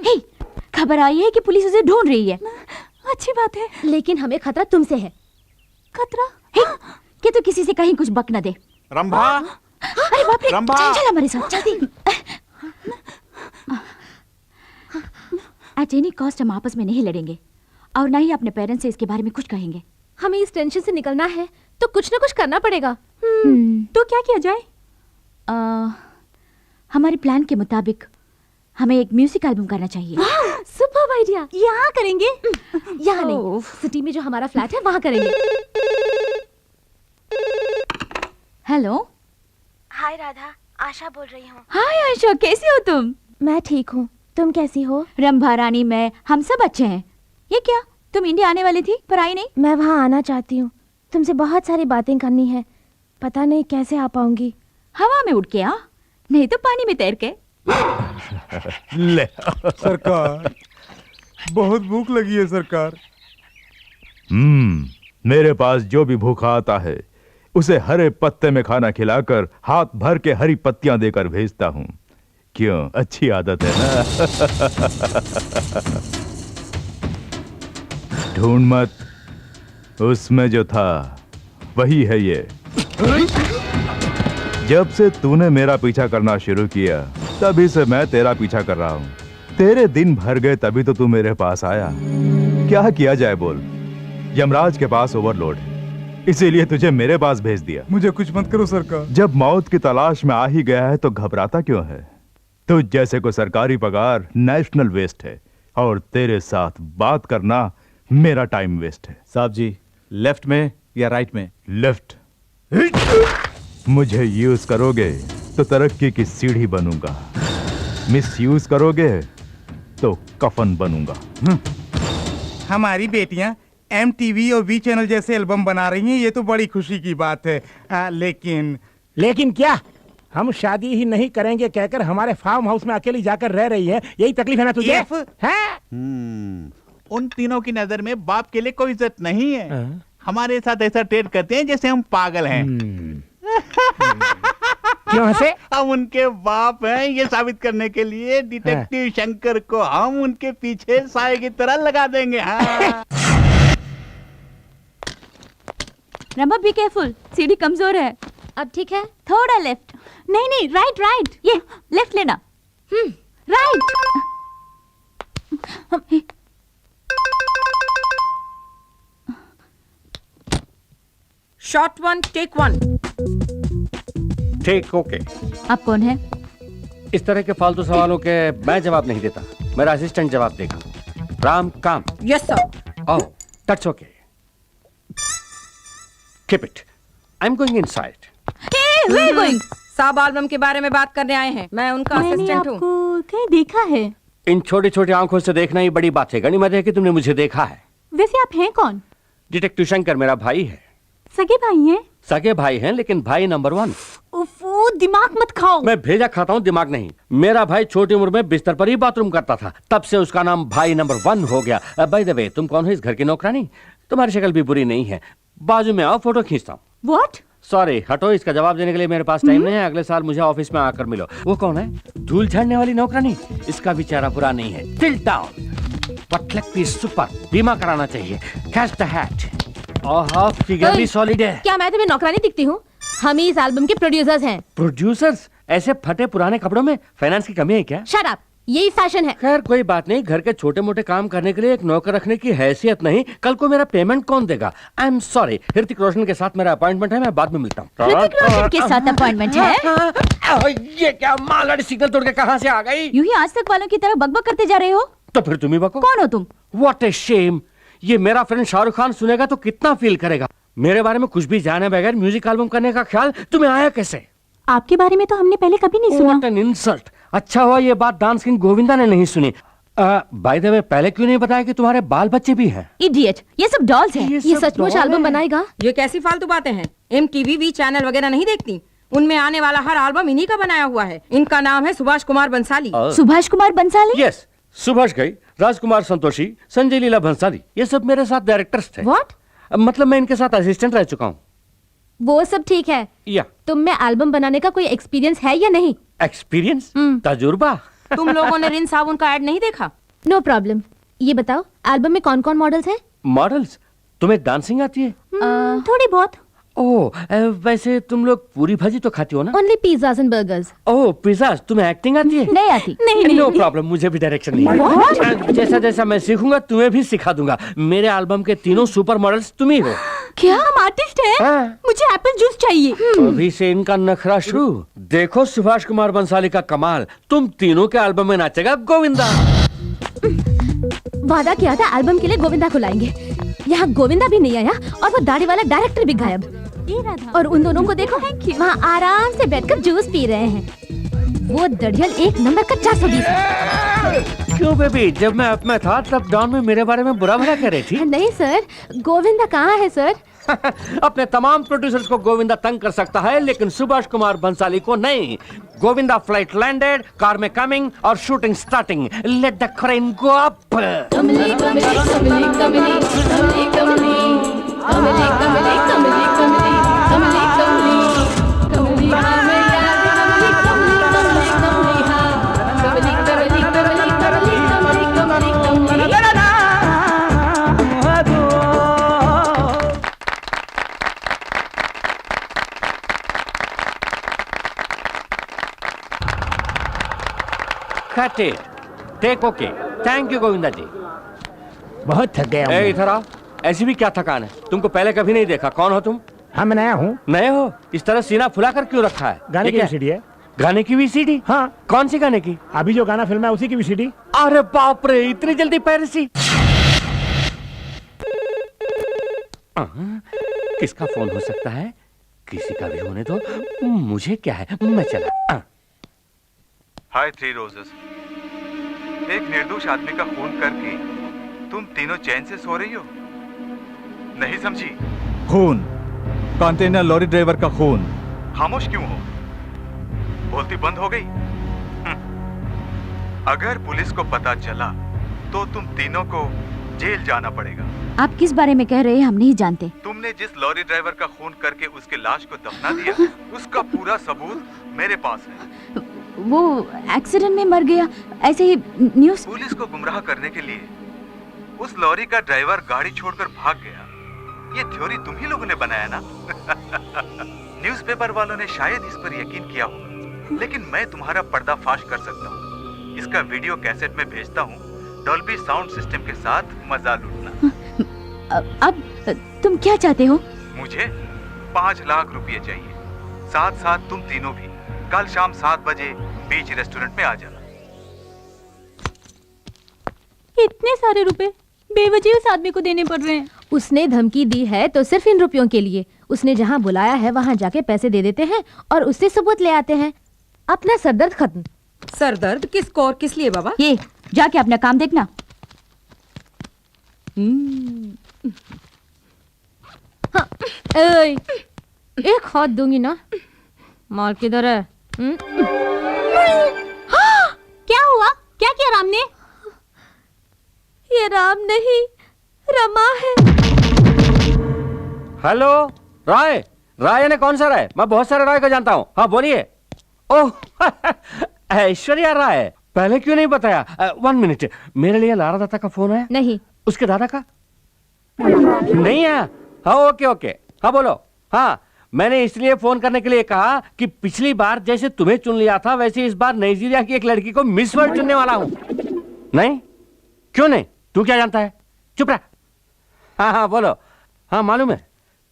Speaker 3: हे, खबर आई है कि पुलिस उसे ढूंढ रही है।
Speaker 2: अच्छी बात है,
Speaker 1: लेकिन हमें खतरा तुमसे है।
Speaker 2: खतरा?
Speaker 3: हे, कि तू किसी से कहीं कुछ बक न दे।
Speaker 6: रंभा,
Speaker 3: अरे बाप रे,
Speaker 6: रंभा।
Speaker 3: चल चल हमारे साथ, जल्दी। एट एनी कॉस्ट हम आपस में नहीं लड़ेंगे और ना ही अपने पेरेंट्स से इसके बारे में कुछ कहेंगे।
Speaker 1: हमें इस टेंशन से निकलना है तो कुछ ना कुछ करना पड़ेगा।
Speaker 2: तो क्या किया जाए?
Speaker 3: हमारे प्लान के मुताबिक हमें एक म्यूजिक एल्बम करना चाहिए।
Speaker 1: Superb idea.
Speaker 2: यहाँ करेंगे?
Speaker 1: यहाँ नहीं, सिटी में जो हमारा फ्लैट है वहाँ करेंगे।
Speaker 3: हेलो,
Speaker 14: हाय राधा, आशा बोल रही हूँ।
Speaker 3: हाय आयशा, कैसी हो तुम?
Speaker 14: मैं ठीक हूँ, तुम कैसी हो?
Speaker 3: रंभा रानी, मैं, हम सब अच्छे हैं। ये क्या, तुम इंडिया आने वाली थी पर आई नहीं?
Speaker 14: मैं वहाँ आना चाहती हूँ, तुमसे बहुत सारी बातें करनी है, पता नहीं कैसे आ पाऊंगी।
Speaker 3: हवा में उड़ के आ, नहीं तो पानी में तैर के।
Speaker 13: ले
Speaker 11: सरकार, बहुत भूख लगी है सरकार।
Speaker 13: मेरे पास जो भी भूखा आता है उसे हरे पत्ते में खाना खिलाकर हाथ भर के हरी पत्तियां देकर भेजता हूं। क्यों, अच्छी आदत है ना? ढूंढ मत, उसमें जो था वही है ये। जब से तूने मेरा पीछा करना शुरू किया तभी से मैं तेरा पीछा कर रहा हूं। तेरे दिन भर गए तभी तो तू मेरे पास आया। क्या किया जाए बोल? यमराज के पास ओवरलोड है, इसीलिए तुझे मेरे पास भेज दिया।
Speaker 11: मुझे कुछ मत करो सरकार।
Speaker 13: जब मौत की तलाश में आ ही गया है तो घबराता क्यों है? तुझ जैसे को सरकारी पगार नेशनल वेस्ट है और तेरे साथ बात करना मेरा टाइम वेस्ट है।
Speaker 6: साहब जी, लेफ्ट में या राइट में?
Speaker 13: लेफ्ट। मुझे यूज करोगे तो तरक्की की सीढ़ी बनूंगा, मिस यूज करोगे तो कफन बनूंगा।
Speaker 11: हमारी बेटियां MTV और V चैनल जैसे एल्बम बना रही हैं, ये तो बड़ी खुशी की बात है।
Speaker 9: लेकिन क्या हम शादी ही नहीं करेंगे कहकर हमारे फार्म हाउस में अकेली जाकर रह रही है, यही तकलीफ है ना तुझे?
Speaker 6: उन तीनों की नजर में बाप के लिए कोई इज्जत नहीं है। हमारे साथ ऐसा ट्रेड करते हैं जैसे हम पागल हैं।
Speaker 9: क्यों हंसे?
Speaker 6: हम उनके बाप हैं ये साबित करने के लिए डिटेक्टिव शंकर को हम उनके पीछे साए की तरह लगा देंगे। हाँ।
Speaker 3: रमा, बी केयरफुल, सीढ़ी कमजोर है।
Speaker 14: अब ठीक है?
Speaker 3: थोड़ा लेफ्ट। नहीं नहीं, राइट राइट, ये लेफ्ट लेना। राइट।
Speaker 7: Shot 1 take 1।
Speaker 10: ठीक, ओके।
Speaker 3: आप कौन है?
Speaker 10: इस तरह के फालतू सवालों के मैं जवाब नहीं देता, मेरा असिस्टेंट जवाब देगा। राम काम।
Speaker 7: Yes sir.
Speaker 10: Oh, that's okay. Keep it, I am going inside.
Speaker 3: Hey, where are you going?
Speaker 7: साब एल्बम के बारे में बात करने आए हैं, मैं उनका असिस्टेंट हूँ।
Speaker 2: आपको कहीं देखा है?
Speaker 10: इन छोटी छोटी आंखों से देखना ही बड़ी बात है। गनीमत है कि तुमने मुझे देखा है।
Speaker 2: वैसे आप हैं कौन?
Speaker 10: डिटेक्टिव शंकर मेरा भाई है।
Speaker 2: सगे भाई हैं?
Speaker 10: सगे भाई हैं लेकिन भाई नंबर 1।
Speaker 2: उफ़, दिमाग मत खाओ।
Speaker 10: मैं भेजा खाता हूँ, दिमाग नहीं। मेरा भाई छोटी उम्र में बिस्तर पर ही बाथरूम करता था, तब से उसका नाम भाई नंबर 1 हो गया। बाय द वे, तुम कौन हो इस घर की नौकरानी? तुम्हारी शक्ल भी बुरी नहीं है, बाजू में आओ, फोटो खींचता हूँ।
Speaker 2: What?
Speaker 10: सॉरी, हटो, इसका जवाब देने के लिए मेरे पास टाइम नहीं है। अगले साल मुझे ऑफिस में आकर मिलो। वो कौन है? धूल झाड़ने वाली नौकरानी? इसका भी चेहरा बुरा नहीं है। Till down, but peace super, बीमा कराना चाहिए। Catch the hat. Oh, figure भी सॉलिड है।
Speaker 1: क्या मैं तुम्हें नौकरानी दिखती हूँ? हम ही इस एल्बम के प्रोड्यूसर्स हैं।
Speaker 10: प्रोड्यूसर्स? ऐसे फटे पुराने कपड़ों में फाइनेंस की कमी है क्या?
Speaker 1: शट अप, यही फैशन है।
Speaker 10: खैर कोई बात नहीं, घर के छोटे मोटे काम करने के लिए एक नौकर रखने की हैसियत नहीं। कल को मेरा पेमेंट कौन देगा? आई एम सॉरी, ऋतिक रोशन के साथ मेरा अपॉइंटमेंट है, मैं बाद में मिलता हूँ।
Speaker 3: ऋतिक रोशन के साथ अपॉइंटमेंट है?
Speaker 10: ये क्या मालगाड़ी सिग्नल तोड़ के कहाँ से आ गई?
Speaker 3: यूं ही आज तक वालों की तरह बकबक करते जा रहे हो।
Speaker 10: तो फिर तुम ही बको।
Speaker 3: कौन हो तुम?
Speaker 10: What a shame. ये मेरा फ्रेंड शाहरुख खान सुनेगा तो कितना फील करेगा। मेरे बारे में कुछ भी जाने बगैर म्यूजिक एल्बम करने का ख्याल तुम्हें आया कैसे?
Speaker 2: आपके बारे में तो हमने पहले कभी नहीं सुना।
Speaker 10: What an insult! अच्छा हुआ ये बात डांस किंग गोविंदा ने नहीं सुनी। बाय द वे, पहले क्यों नहीं बताया कि तुम्हारे बाल बच्चे भी हैं?
Speaker 3: इडियट, ये सब डॉल्स हैं।
Speaker 1: ये सचमुच एल्बम बनाएगा?
Speaker 7: ये कैसी फालतू बातें हैं? MTV V चैनल वगैरह नहीं देखती? उनमें आने वाला हर एल्बम इन्हीं का बनाया हुआ है। इनका नाम है सुभाष कुमार बंसाली।
Speaker 3: सुभाष कुमार बंसाली?
Speaker 10: यस, सुभाष घई, राजकुमार संतोषी, संजय लीला भंसाली, ये सब मेरे साथ डायरेक्टर्स थे।
Speaker 1: What?
Speaker 10: मतलब मैं इनके साथ असिस्टेंट रह चुका हूँ।
Speaker 1: वो सब ठीक है,
Speaker 10: या
Speaker 1: तुम में एल्बम बनाने का कोई एक्सपीरियंस है या नहीं?
Speaker 10: एक्सपीरियंस? तजुर्बा?
Speaker 7: तुम लोगों ने रिन साबुन का ऐड नहीं देखा?
Speaker 1: No problem. ये बताओ, एल्बम में कौन कौन मॉडल्स हैं?
Speaker 10: मॉडल्स? तुम्हें डांसिंग आती है?
Speaker 2: थोड़ी बहुत।
Speaker 10: ओह, वैसे तुम लोग पूरी भाजी तो खाती हो ना?
Speaker 1: Only pizzas and burgers.
Speaker 10: Oh, pizzas. तुम्हें एक्टिंग आती है?
Speaker 3: नहीं आती।
Speaker 2: नहीं।
Speaker 10: नो प्रॉब्लम, मुझे भी डायरेक्शन नहीं है। जैसा जैसा मैं सीखूंगा तुम्हें भी सिखा दूंगा। मेरे एल्बम के तीनों सुपर मॉडल्स तुम ही हो।
Speaker 2: क्या हम आर्टिस्ट हैं? मुझे एप्पल जूस चाहिए।
Speaker 10: अभी से इनका नखरा शुरू। देखो सुभाष कुमार बंसाली का कमाल, तुम तीनों के एल्बम में नाचेगा गोविंदा।
Speaker 1: वादा किया था एल्बम के लिए गोविंदा को लाएंगे। यहाँ गोविंदा भी नहीं आया और वो दाढ़ी वाला डायरेक्टर भी गायब।
Speaker 2: ये राधा।
Speaker 1: और उन दोनों को देखो वहाँ आराम से बैठकर जूस पी रहे हैं। वो दड़ियल एक नंबर का 420 है।
Speaker 10: क्यों बेबी, जब मैं अप में था तब डॉन में मेरे बारे में बुरा भला कह रही थी।
Speaker 1: नहीं सर, गोविंदा कहाँ है सर?
Speaker 10: अपने तमाम प्रोड्यूसर्स को गोविंदा तंग कर सकता है, लेकिन सुभाष कुमार बंसाली को नहीं। गोविंदा फ्लाइट लैंडेड, कार में कमिंग और shooting starting. Let the crane go up.
Speaker 2: कमली कमली कमली कमली कमली कमली कमली कमली कमली कमली कमली कमली कमली हाँ मेरी कमली कमली कमली कमली हाँ कमली कमली कमली कमली कमली कमली कमली।
Speaker 10: Cut it. Take okay. Thank you Govinda जी।
Speaker 9: बहुत थक गया हूँ।
Speaker 10: इधर आओ। ऐसी भी क्या थकान है? तुमको पहले कभी नहीं देखा। कौन हो तुम?
Speaker 9: हाँ मैं नया हूँ।
Speaker 10: नए हो? इस तरह सीना फुला कर क्यों रखा है?
Speaker 9: गाने की वीसीडी है।
Speaker 10: गाने की वीसीडी?
Speaker 9: हाँ।
Speaker 10: कौन सी गाने की?
Speaker 9: अभी जो गाना फिल्म है उसी की वीसीडी।
Speaker 10: अरे बाप रे, इतनी जल्दी पायरेसी? किसका फोन हो सकता है? किसी का भी होने दो, मुझे क्या है, मैं चला।
Speaker 13: हाय थ्री रोजेस। एक निर्दोष आदमी का खून करके तुम तीनों चैन से सो रही हो? नहीं समझी?
Speaker 6: खून, कंटेनर लॉरी ड्राइवर का खून।
Speaker 13: खामोश क्यों हो? बोलती बंद हो गई? अगर पुलिस को पता चला तो तुम तीनों को जेल जाना पड़ेगा।
Speaker 3: आप किस बारे में कह रहे हैं हम नहीं जानते।
Speaker 13: तुमने जिस लॉरी ड्राइवर का खून करके उसके लाश को दफना दिया, उसका पूरा सबूत मेरे पास है।
Speaker 3: वो एक्सीडेंट में मर गया, ऐसे ही न्यूज़।
Speaker 13: पुलिस को गुमराह करने के लिए उस लॉरी का ड्राइवर गाड़ी छोड़कर भाग गया। ये थ्योरी तुम ही लोगों ने बनाया ना? न्यूज़पेपर वालों ने शायद इस पर यकीन किया हो, लेकिन मैं तुम्हारा पर्दाफाश कर सकता हूँ। इसका वीडियो कैसेट में भेजता हूँ, डॉल्बी साउंड सिस्टम के साथ मजा लूटना।
Speaker 3: अब तुम क्या चाहते हो?
Speaker 13: मुझे 5 लाख रुपए चाहिए। साथ साथ तुम तीनों भी कल शाम 7 बजे बीच रेस्टोरेंट में आ जाना।
Speaker 2: इतने सारे रुपए बेवजह उस आदमी को देने पड़ रहे हैं।
Speaker 1: उसने धमकी दी है तो सिर्फ इन रुपयों के लिए। उसने जहाँ बुलाया है वहाँ जाके पैसे दे देते हैं और उससे सबूत ले आते हैं। अपना सरदर्द खत्म।
Speaker 7: सरदर्द किसको और किस लिए बाबा?
Speaker 3: ये जाके अपना काम देखना।
Speaker 1: हाँ, एक हाथ दूंगी ना। माल किधर है?
Speaker 2: क्या हुआ? क्या किया राम ने?
Speaker 1: ये राम नहीं, रमा है।
Speaker 10: हेलो, राय। राय ने कौन सा राय? मैं बहुत सारे राय को जानता हूँ। हाँ बोलिए। ओह ऐश्वर्या राय, पहले क्यों नहीं बताया? 1 मिनट, मेरे लिए लारा दत्ता का फोन है?
Speaker 1: नहीं।
Speaker 10: उसके दादा का? नहीं है। हाँ ओके ओके, हाँ बोलो। हाँ, मैंने इसलिए फोन करने के लिए कहा कि पिछली बार जैसे तुम्हें चुन लिया था वैसे इस बार नाइजीरिया की एक लड़की को मिस वर्ल्ड चुनने वाला हूं। नहीं? क्यों नहीं? तू क्या जानता है? चुप रह। हाँ हाँ बोलो। हाँ मालूम है,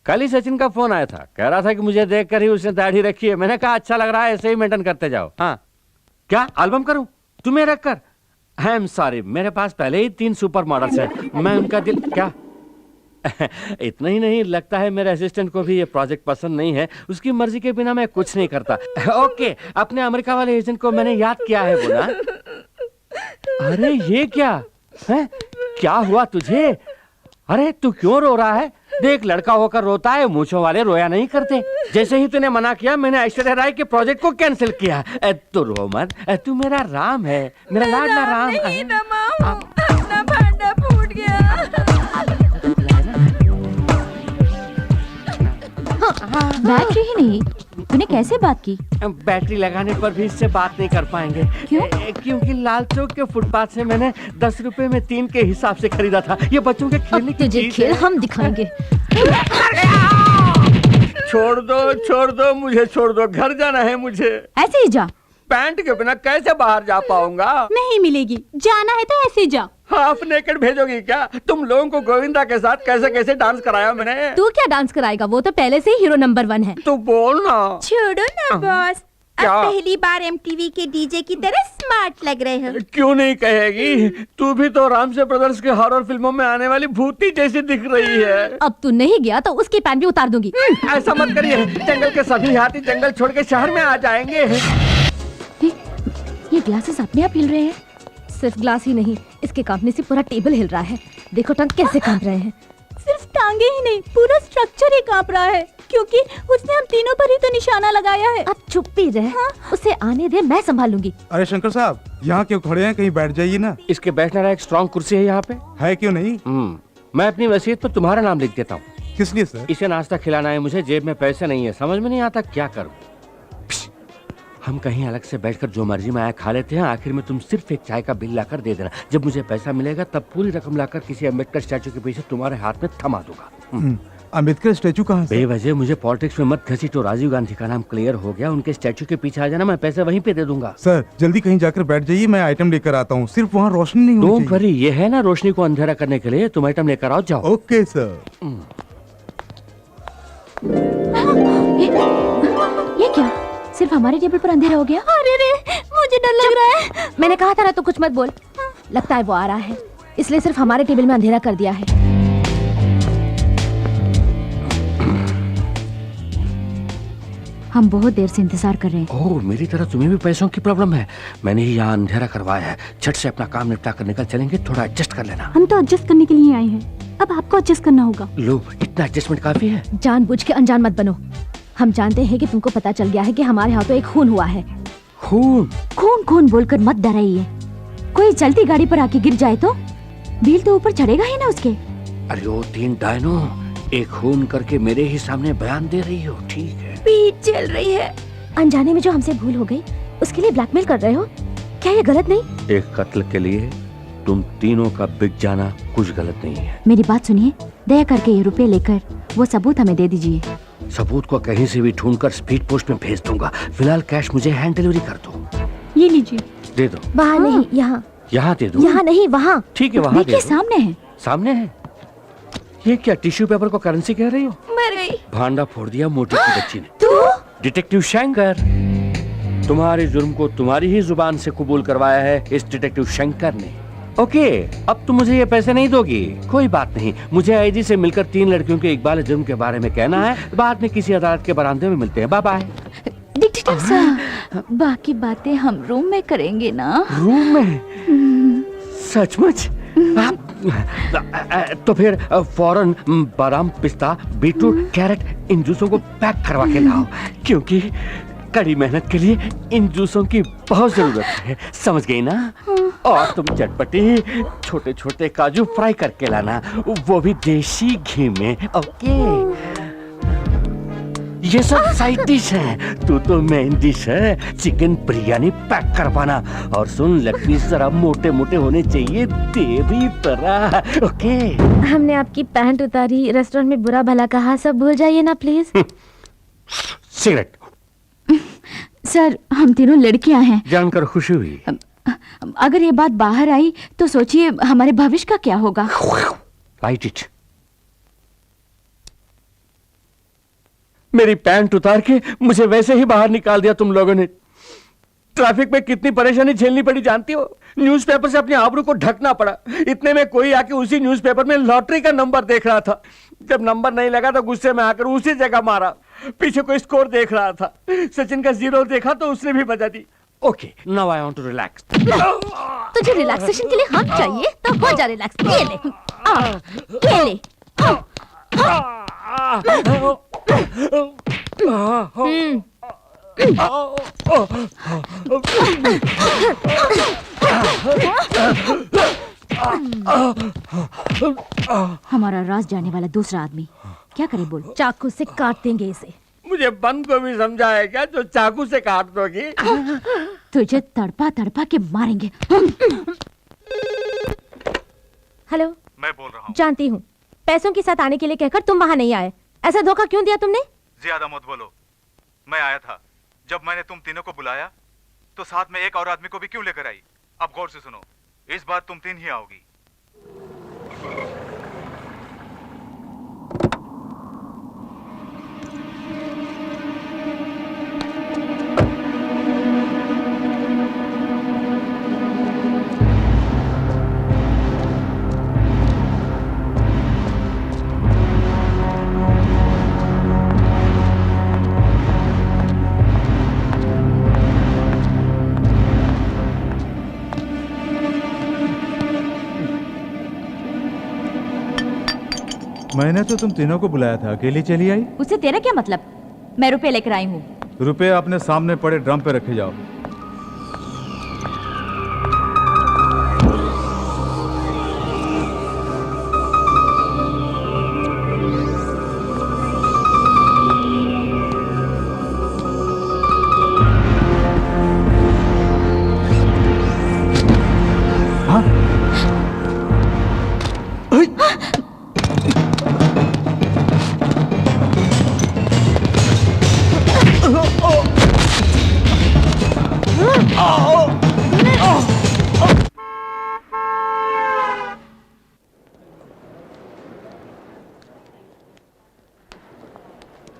Speaker 10: कल ही सचिन का फोन आया था, कह रहा था कि मुझे देखकर ही उसने दाढ़ी रखी है। मैंने कहा अच्छा लग रहा है, ऐसे ही मेंटेन करते जाओ। हाँ क्या एल्बम करूं तुम्हें रखकर? आई एम सॉरी, मेरे पास पहले ही 3 सुपर मॉडल्स हैं। मैं उनका दिल क्या इतना ही नहीं, लगता है मेरे असिस्टेंट को भी ये प्रोजेक्ट पसंद नहीं है। उसकी मर्जी के बिना मैं कुछ नहीं करता। ओके, अपने अमेरिका वाले एजेंट को मैंने याद किया है बोला। अरे ये क्या है? क्या हुआ तुझे? अरे तू क्यों रो रहा है? देख, लड़का होकर रोता है, मूंछों वाले रोया नहीं करते। जैसे ही तूने मना किया मैंने ऐश्वर्या राय के प्रोजेक्ट को कैंसिल किया। तू रो मत, तू मेरा राम है, मेरा लाडला राम है।
Speaker 2: अपना भांडा फूट गया।
Speaker 3: बैटरी ही नहीं, तूने कैसे बात की?
Speaker 10: बैटरी लगाने पर भी इससे बात नहीं कर पाएंगे।
Speaker 3: क्यों?
Speaker 10: क्योंकि लाल चौक के फुटपाथ से मैंने 10 रुपए में 3 के हिसाब से खरीदा था। ये बच्चों के खेलने की
Speaker 1: तुझे खेल हम दिखाएंगे।
Speaker 10: छोड़ दो मुझे, छोड़ दो, घर जाना है मुझे।
Speaker 3: ऐसे ही जा।
Speaker 10: पैंट के बिना कैसे बाहर जा पाऊंगा?
Speaker 2: नहीं मिलेगी, जाना है तो ऐसे जा।
Speaker 10: हाफ नेकेड भेजोगी क्या? तुम लोगों को गोविंदा के साथ कैसे कैसे डांस कराया मैंने।
Speaker 1: तू क्या डांस कराएगा? वो तो पहले से ही हीरो नंबर 1 है।
Speaker 10: तू बोल ना।
Speaker 2: छोड़ो ना बॉस,
Speaker 10: क्या?
Speaker 15: पहली बार एमटीवी के डीजे की तरह स्मार्ट लग रहे हो।
Speaker 10: क्यों नहीं कहेगी? तू भी तो रामसे ब्रदर्स के हॉरर फिल्मों में आने वाली भूती जैसी दिख रही है।
Speaker 1: अब तू नहीं गया तो उसकी पैंट भी उतार दूंगी।
Speaker 10: ऐसा मत करिए, जंगल के सभी हाथी जंगल छोड़ के शहर में आ जाएंगे।
Speaker 3: ये ग्लासेस अपने आप हिल रहे हैं।
Speaker 1: सिर्फ ग्लास ही नहीं, इसके कांपने से पूरा टेबल हिल रहा है। देखो टंग कैसे कांप रहे हैं।
Speaker 14: सिर्फ टांगे ही नहीं, पूरा स्ट्रक्चर ही कांप रहा है, क्योंकि उसने हम तीनों पर ही तो निशाना लगाया है।
Speaker 1: अब चुप ही रह। उसे आने दे, मैं संभालूंगी।
Speaker 11: अरे शंकर साहब, यहाँ क्यों खड़े हैं? कहीं बैठ जाइए ना।
Speaker 10: इसके बैठने वाला एक स्ट्रॉन्ग कुर्सी है यहाँ पे।
Speaker 11: है क्यों नहीं?
Speaker 10: मैं अपनी वसीयत पर तुम्हारा नाम लिख देता हूँ।
Speaker 11: किस लिए सर?
Speaker 10: इसे नाश्ता खिलाना है मुझे, जेब में पैसे नहीं है, समझ में नहीं आता क्या करूँ। हम कहीं अलग से बैठकर जो मर्जी में आया खा लेते हैं, आखिर में तुम सिर्फ एक चाय का बिल लाकर दे देना। जब मुझे पैसा मिलेगा तब पूरी रकम लाकर किसी अम्बेडकर स्टैचू के पीछे तुम्हारे हाथ में थमा दूंगा।
Speaker 11: अम्बेडकर स्टैचू कहाँ से?
Speaker 10: बेवजह मुझे पॉलिटिक्स में मत घसीटो। राजीव गांधी का नाम क्लियर हो गया, उनके स्टैचू के पीछे आ जाना, मैं पैसे वहीं पे दे दूंगा।
Speaker 11: सर जल्दी कहीं जाकर बैठ जाइए, मैं आइटम लेकर आता हूँ। सिर्फ वहाँ रोशनी नहीं होनी चाहिए।
Speaker 10: डोंट वरी, ये है ना रोशनी को अंधेरा करने के लिए। तुम आइटम लेकर आओ, जाओ।
Speaker 11: Okay sir.
Speaker 3: ये क्या? सिर्फ हमारे टेबल पर अंधेरा हो गया?
Speaker 14: अरे रे, मुझे डर लग रहा है।
Speaker 1: मैंने कहा था ना, तो कुछ मत बोल। लगता है वो आ रहा है, इसलिए सिर्फ हमारे टेबल में अंधेरा कर दिया है।
Speaker 3: हम बहुत देर से इंतजार कर रहे हैं।
Speaker 10: ओह, मेरी तरह तुम्हें भी पैसों की प्रॉब्लम है। मैंने ही यहाँ अंधेरा करवाया है। झट से अपना काम निपटा कर निकल चलेंगे, थोड़ा एडजस्ट कर लेना।
Speaker 14: हम तो एडजस्ट करने के लिए आए हैं, अब आपको एडजस्ट करना होगा।
Speaker 10: लो, इतना एडजस्टमेंट काफी है।
Speaker 1: जानबूझ के अनजान मत बनो। हम जानते हैं कि तुमको पता चल गया है कि हमारे हाथों एक खून हुआ है।
Speaker 10: खून?
Speaker 3: खून खून बोलकर मत डराइए। कोई चलती गाड़ी पर आके गिर जाए तो बिल तो ऊपर चढ़ेगा ही ना उसके।
Speaker 10: अरे ओ तीन डायनो, एक खून करके मेरे ही सामने बयान दे रही हो। ठीक है,
Speaker 14: पीठ चल रही है।
Speaker 1: अनजाने में जो हमसे भूल हो गई, उसके लिए ब्लैकमेल कर रहे हो? क्या ये गलत नहीं?
Speaker 10: एक कत्ल के लिए तुम तीनों का बिक जाना कुछ गलत नहीं है।
Speaker 3: मेरी बात सुनिए, दया करके ये रुपए लेकर वो सबूत हमें दे दीजिए।
Speaker 10: सबूत को कहीं से भी ढूंढकर स्पीड पोस्ट में भेज दूंगा। फिलहाल कैश मुझे हैंड डिलीवरी कर दो।
Speaker 14: ये लीजिए।
Speaker 10: दे दो।
Speaker 1: वहाँ नहीं, यहाँ।
Speaker 10: यहाँ दे दो।
Speaker 1: यहाँ नहीं, वहाँ।
Speaker 10: ठीक है, वहाँ दे दो।
Speaker 3: सामने है।
Speaker 10: सामने है? ये क्या टिश्यू पेपर को करेंसी कह रही हो?
Speaker 14: मर गई।
Speaker 10: भांडा फोड़ दिया मोटी की बच्ची ने। तू? डिटेक्टिव शंकर। तुम्हारे जुर्म को तुम्हारी ही जुबान से कबूल करवाया है इस डिटेक्टिव शंकर ने। ओके, अब तुम मुझे ये पैसे नहीं दोगी, कोई बात नहीं। मुझे आईजी से मिलकर 3 लड़कियों के इकबाल जुर्म के बारे में कहना है। बाद में किसी अदालत के बरामदे में मिलते हैं। Bye bye.
Speaker 3: डिटेक्टिव साहब, बाकी बातें हम रूम में करेंगे ना?
Speaker 10: रूम में? सचमुच? तो फिर फौरन बादाम, पिस्ता, बीटरूट, कैरेट इन जूसों को पैक करवा के लाओ, क्योंकि कड़ी मेहनत के लिए इन जूसों की बहुत जरूरत है। समझ गई ना? और तुम चटपटी छोटे छोटे काजू फ्राई करके लाना, वो भी देसी घी में। ओके, ये सब साइड डिश है, तू तो मेन डिश है। चिकन बिरयानी पैक करवाना। और सुन, लेग पीस जरा मोटे मोटे होने चाहिए, तेरी तरह। ओके।
Speaker 1: हमने आपकी पैंट उतारी, रेस्टोरेंट में बुरा भला कहा, सब भूल जाइए ना प्लीज।
Speaker 10: सिगरेट।
Speaker 3: सर, हम तीनों लड़कियां हैं।
Speaker 10: जानकर खुशी हुई।
Speaker 3: अगर ये बात बाहर आई तो सोचिए हमारे भविष्य का क्या होगा।
Speaker 10: Right it. मेरी पैंट उतार के मुझे वैसे ही बाहर निकाल दिया तुम लोगों ने। ट्रैफिक में कितनी परेशानी झेलनी पड़ी जानती हो? न्यूज़पेपर से अपनी आबरू को ढकना पड़ा। इतने में कोई आके उसी न्यूज़पेपर में लॉटरी का नंबर देख रहा था। जब नंबर नहीं लगा तो गुस्से में आकर उसी जगह मारा। पीछे कोई स्कोर देख रहा था, सचिन का 0 देखा तो उसने भी बजा दी। Okay, now I want to relax.
Speaker 1: तुझे रिलैक्सेशन के लिए हम चाहिए तो हो जा रिलैक्स। ये ले, ये ले।
Speaker 3: हमारा राज जाने वाला दूसरा आदमी क्या करे बोल?
Speaker 1: चाकू से काट देंगे इसे।
Speaker 10: मुझे बंद को भी समझा है क्या जो चाकू से काट दोगी?
Speaker 3: तुझे तड़पा तड़पा के मारेंगे।
Speaker 1: हेलो,
Speaker 13: मैं बोल रहा हूँ।
Speaker 1: जानती हूँ, पैसों के साथ आने के लिए कहकर तुम वहाँ नहीं आए। ऐसा धोखा क्यों दिया तुमने?
Speaker 13: ज्यादा मत बोलो, मैं आया था। जब मैंने तुम तीनों को बुलाया तो साथ में एक और आदमी को भी क्यों लेकर आई? अब गौर से सुनो, इस बार तुम 3 ही आओगी। मैंने तो तुम तीनों को बुलाया था, अकेली चली आई।
Speaker 3: उससे तेरा क्या मतलब? मैं रुपए लेकर आई हूँ।
Speaker 13: रुपए अपने सामने पड़े ड्रम पे रखे जाओ।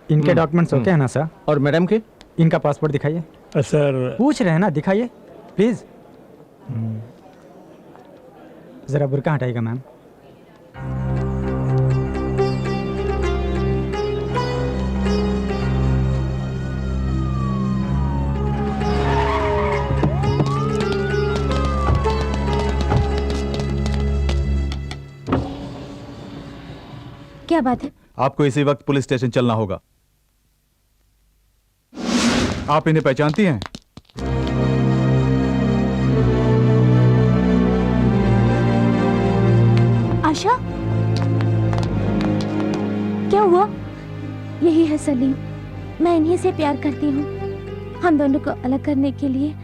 Speaker 12: इनके डॉक्यूमेंट्स ओके है ना सर?
Speaker 8: और मैडम के?
Speaker 12: इनका पासपोर्ट दिखाइए।
Speaker 9: सर
Speaker 12: पूछ रहे हैं ना, दिखाइए प्लीज। जरा बुर्का हटाइएगा मैम।
Speaker 14: क्या बात है?
Speaker 13: आपको इसी वक्त पुलिस स्टेशन चलना होगा। आप इन्हें पहचानती हैं?
Speaker 14: आशा, क्या हुआ? यही है सलीम, मैं इन्हीं से प्यार करती हूँ। हम दोनों को अलग करने के लिए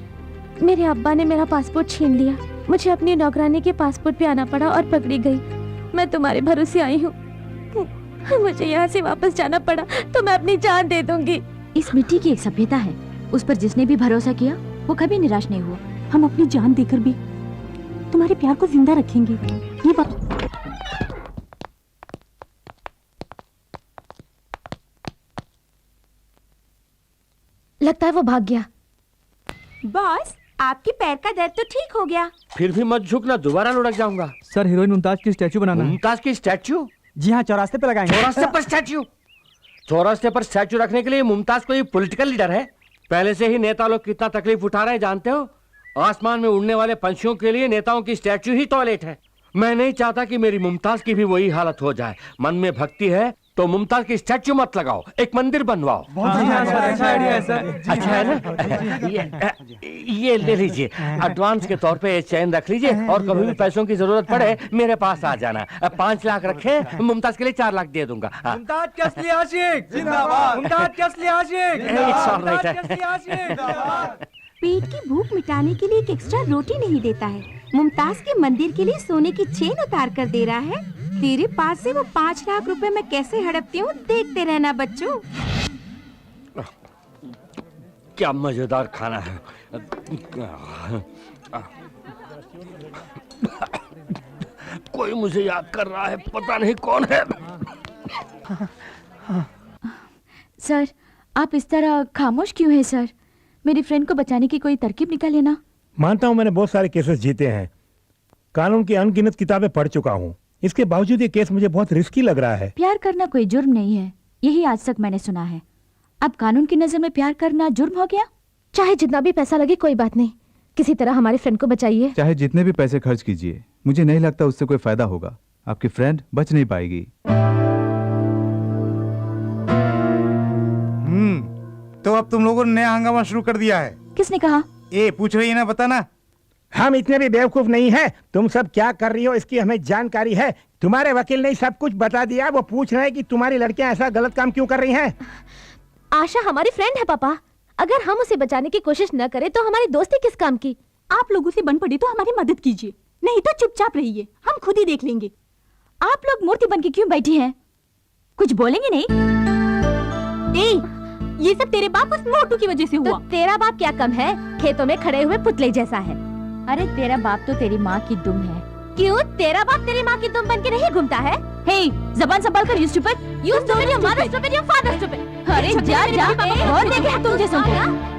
Speaker 14: मेरे अब्बा ने मेरा पासपोर्ट छीन लिया। मुझे अपनी नौकरानी के पासपोर्ट पे आना पड़ा और पकड़ी गई। मैं तुम्हारे भरोसे आई हूँ। मुझे यहाँ से वापस जाना पड़ा तो मैं अपनी जान दे दूंगी।
Speaker 3: इस मिट्टी की एक सभ्यता है, उस पर जिसने भी भरोसा किया वो कभी निराश नहीं हुआ।
Speaker 16: हम अपनी जान देकर भी तुम्हारे प्यार को जिंदा रखेंगे, ये बात।
Speaker 14: लगता है वो भाग गया।
Speaker 15: बॉस, आपके पैर का दर्द तो ठीक हो गया।
Speaker 10: फिर भी मत झुकना, दोबारा लुढ़क जाऊंगा।
Speaker 5: सर, हीरोइन मुमताज की स्टैचू बनाना है।
Speaker 10: मुमताज की स्टैचू?
Speaker 12: जी हाँ, चौरास्ते पे लगाएंगे।
Speaker 10: चौरास्ते पर स्टैचू? चौरास्ते पर स्टैचू रखने के लिए मुमताज कोई पॉलिटिकल लीडर है? पहले से ही नेता लोग कितना तकलीफ उठा रहे हैं जानते हो? आसमान में उड़ने वाले पंछियों के लिए नेताओं की स्टैचू ही टॉयलेट है। मैं नहीं चाहता कि मेरी मुमताज की भी वही हालत हो जाए। मन में भक्ति है तो मुमताज की स्टैचू मत लगाओ, एक मंदिर बनवाओ।
Speaker 5: अच्छा आइडिया है सर।
Speaker 10: अच्छा है ना? ये ले लीजिए, एडवांस के तौर पे ये चैन रख लीजिए और कभी भी पैसों की जरूरत पड़े मेरे पास आ जाना। 5 लाख रखे, मुमताज के लिए 4 लाख दे दूंगा।
Speaker 5: मुमताज के असली आशिक जिंदाबाद। मुमताज के असली आशिक।
Speaker 15: पेट की भूख मिटाने के लिए एक एक्स्ट्रा रोटी नहीं देता है, मुमताज के मंदिर के लिए सोने की चेन उतार कर दे रहा है। तेरे पास से वो 5 लाख रुपए मैं कैसे हड़पती हूँ, देखते रहना बच्चों।
Speaker 10: क्या मजेदार खाना है। कोई मुझे याद कर रहा है, पता नहीं कौन है।
Speaker 3: सर, आप इस तरह खामोश क्यों हैं सर? मेरी फ्रेंड को बचाने की कोई तरकीब निकालिए ना।
Speaker 9: मानता हूँ मैंने बहुत सारे केसेस जीते हैं, कानून की अनगिनत किताबें पढ़ चुका हूँ, इसके बावजूद ये केस मुझे बहुत रिस्की लग रहा है।
Speaker 3: प्यार करना कोई जुर्म नहीं है, यही आज तक मैंने सुना है। अब कानून की नजर में प्यार करना जुर्म हो गया?
Speaker 14: चाहे जितना भी पैसा लगे कोई बात नहीं, किसी तरह हमारे फ्रेंड को बचाइए।
Speaker 13: चाहे जितने भी पैसे खर्च कीजिए, मुझे नहीं लगता उससे कोई फायदा होगा। आपकी फ्रेंड बच नहीं पाएगी।
Speaker 11: तो अब तुम लोगों ने नया हंगामा शुरू कर दिया है।
Speaker 3: किसने कहा?
Speaker 11: ए पूछ रही है ना, बताना।
Speaker 9: हम इतने भी बेवकूफ नहीं हैं। तुम सब क्या कर रही हो इसकी हमें जानकारी है। तुम्हारे वकील ने सब कुछ बता दिया। वो पूछ रहे हैं कि तुम्हारी लड़कियां ऐसा गलत काम क्यों कर रही हैं।
Speaker 14: आशा हमारी फ्रेंड है पापा, अगर हम उसे बचाने की कोशिश न करें तो हमारी दोस्ती किस काम की।
Speaker 16: आप लोगों से बन पड़ी तो हमारी मदद कीजिए, नहीं तो चुपचाप रहिए, हम खुद ही देख लेंगे।
Speaker 3: आप लोग मूर्ति बन के क्यों बैठी हैं? कुछ बोलेंगे नहीं?
Speaker 16: ये सब तेरे बाप उस मोटू की वजह से हुआ।
Speaker 14: तो तेरा बाप क्या कम है, खेतों में खड़े हुए पुतले जैसा है।
Speaker 3: अरे तेरा बाप तो तेरी माँ की दुम है।
Speaker 14: क्यों, तेरा बाप तेरी माँ की दुम बन के नहीं घूमता है?
Speaker 3: हे, जबान संभाल कर, you stupid,
Speaker 14: you stupid, your mother stupid, your father stupid।
Speaker 3: अरे जा जा, और देखे तुम जैसे हो।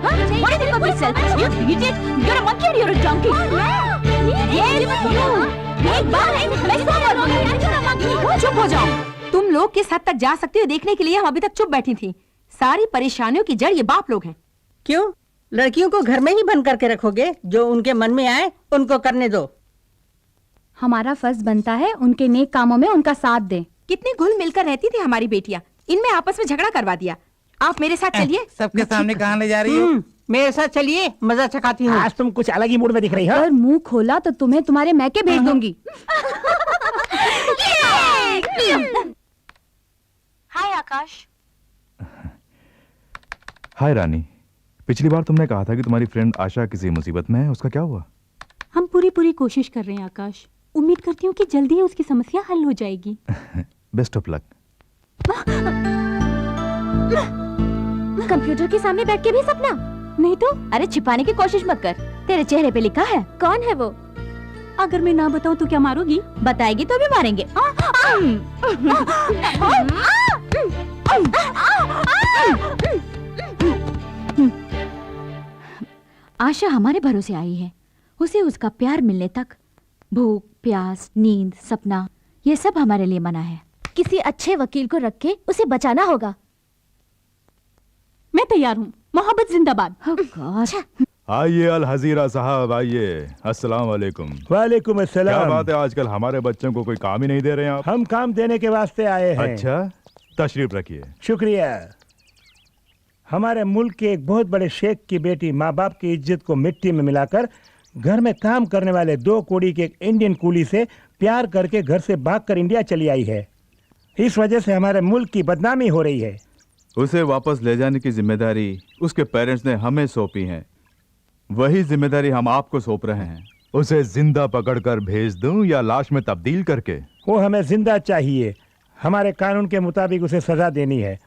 Speaker 3: What is it called yourself? You idiot, you're a monkey or you're a donkey? Yes, you। एक बार
Speaker 7: चुप हो जाओ। तुम लोग किस हद तक जा सकती हो देखने के लिए हम अभी तक चुप बैठी थी। सारी परेशानियों की जड़ ये बाप लोग हैं।
Speaker 17: क्यों, लड़कियों को घर में ही बंद करके रखोगे? जो उनके मन में आए उनको करने दो।
Speaker 16: हमारा फर्ज बनता है उनके नेक कामों में उनका साथ दें।
Speaker 15: कितनी घुल मिलकर रहती थी हमारी बेटियां, इनमें आपस में झगड़ा करवा दिया। आप मेरे साथ चलिए।
Speaker 11: सबके सामने कहाँ ले जा रही हो?
Speaker 17: मेरे साथ चलिए, मजा चखाती हूँ।
Speaker 9: आज तुम कुछ अलग ही मूड में दिख रही हो।
Speaker 16: अगर मुंह खोला तो तुम्हें तुम्हारे मैके भेज दूंगी।
Speaker 3: हाय आकाश।
Speaker 13: हाय रानी, पिछली बार तुमने कहा था कि तुम्हारी फ्रेंड आशा किसी मुसीबत में है, उसका क्या हुआ?
Speaker 16: हम पूरी कोशिश कर रहे हैं आकाश। उम्मीद करती हूँ कि जल्दी ही उसकी समस्या हल हो जाएगी।
Speaker 13: Best of luck.
Speaker 14: कंप्यूटर के सामने बैठ के भी सपना?
Speaker 16: नहीं तो।
Speaker 3: अरे छिपाने की कोशिश मत कर, तेरे चेहरे पे लिखा है।
Speaker 14: कौन है वो?
Speaker 16: अगर मैं ना बताऊं तो क्या मारोगी?
Speaker 3: बताएगी तो भी मारेंगे। आशा हमारे भरोसे आई है। उसे उसका प्यार मिलने तक भूख, प्यास, नींद, सपना, ये सब हमारे लिए मना है।
Speaker 14: किसी अच्छे वकील को रख के उसे बचाना होगा।
Speaker 16: मैं तैयार हूँ। मोहब्बत जिंदाबाद।
Speaker 13: आइए अल हजीरा साहब, आइए। अस्सलाम वालेकुम।
Speaker 9: वालेकुम अस्सलाम।
Speaker 13: क्या बात है, आजकल हमारे बच्चों को कोई काम ही नहीं दे रहे हैं आप?
Speaker 9: हम काम देने के वास्ते आए हैं।
Speaker 13: अच्छा, तशरीफ रखिए।
Speaker 9: शुक्रिया। हमारे मुल्क के एक बहुत बड़े शेख की बेटी माँ बाप की इज्जत को मिट्टी में मिलाकर घर में काम करने वाले 2 कौड़ी के एक इंडियन कूली से प्यार करके घर से भागकर इंडिया चली आई है। इस वजह से हमारे मुल्क की बदनामी हो रही है।
Speaker 6: उसे वापस ले जाने की जिम्मेदारी उसके पेरेंट्स ने हमें सौंपी है, वही जिम्मेदारी हम आपको सौंप रहे हैं।
Speaker 13: उसे जिंदा पकड़कर भेज दूं या लाश में तब्दील करके?
Speaker 9: वो हमें जिंदा चाहिए। हमारे कानून के मुताबिक उसे सजा देनी है।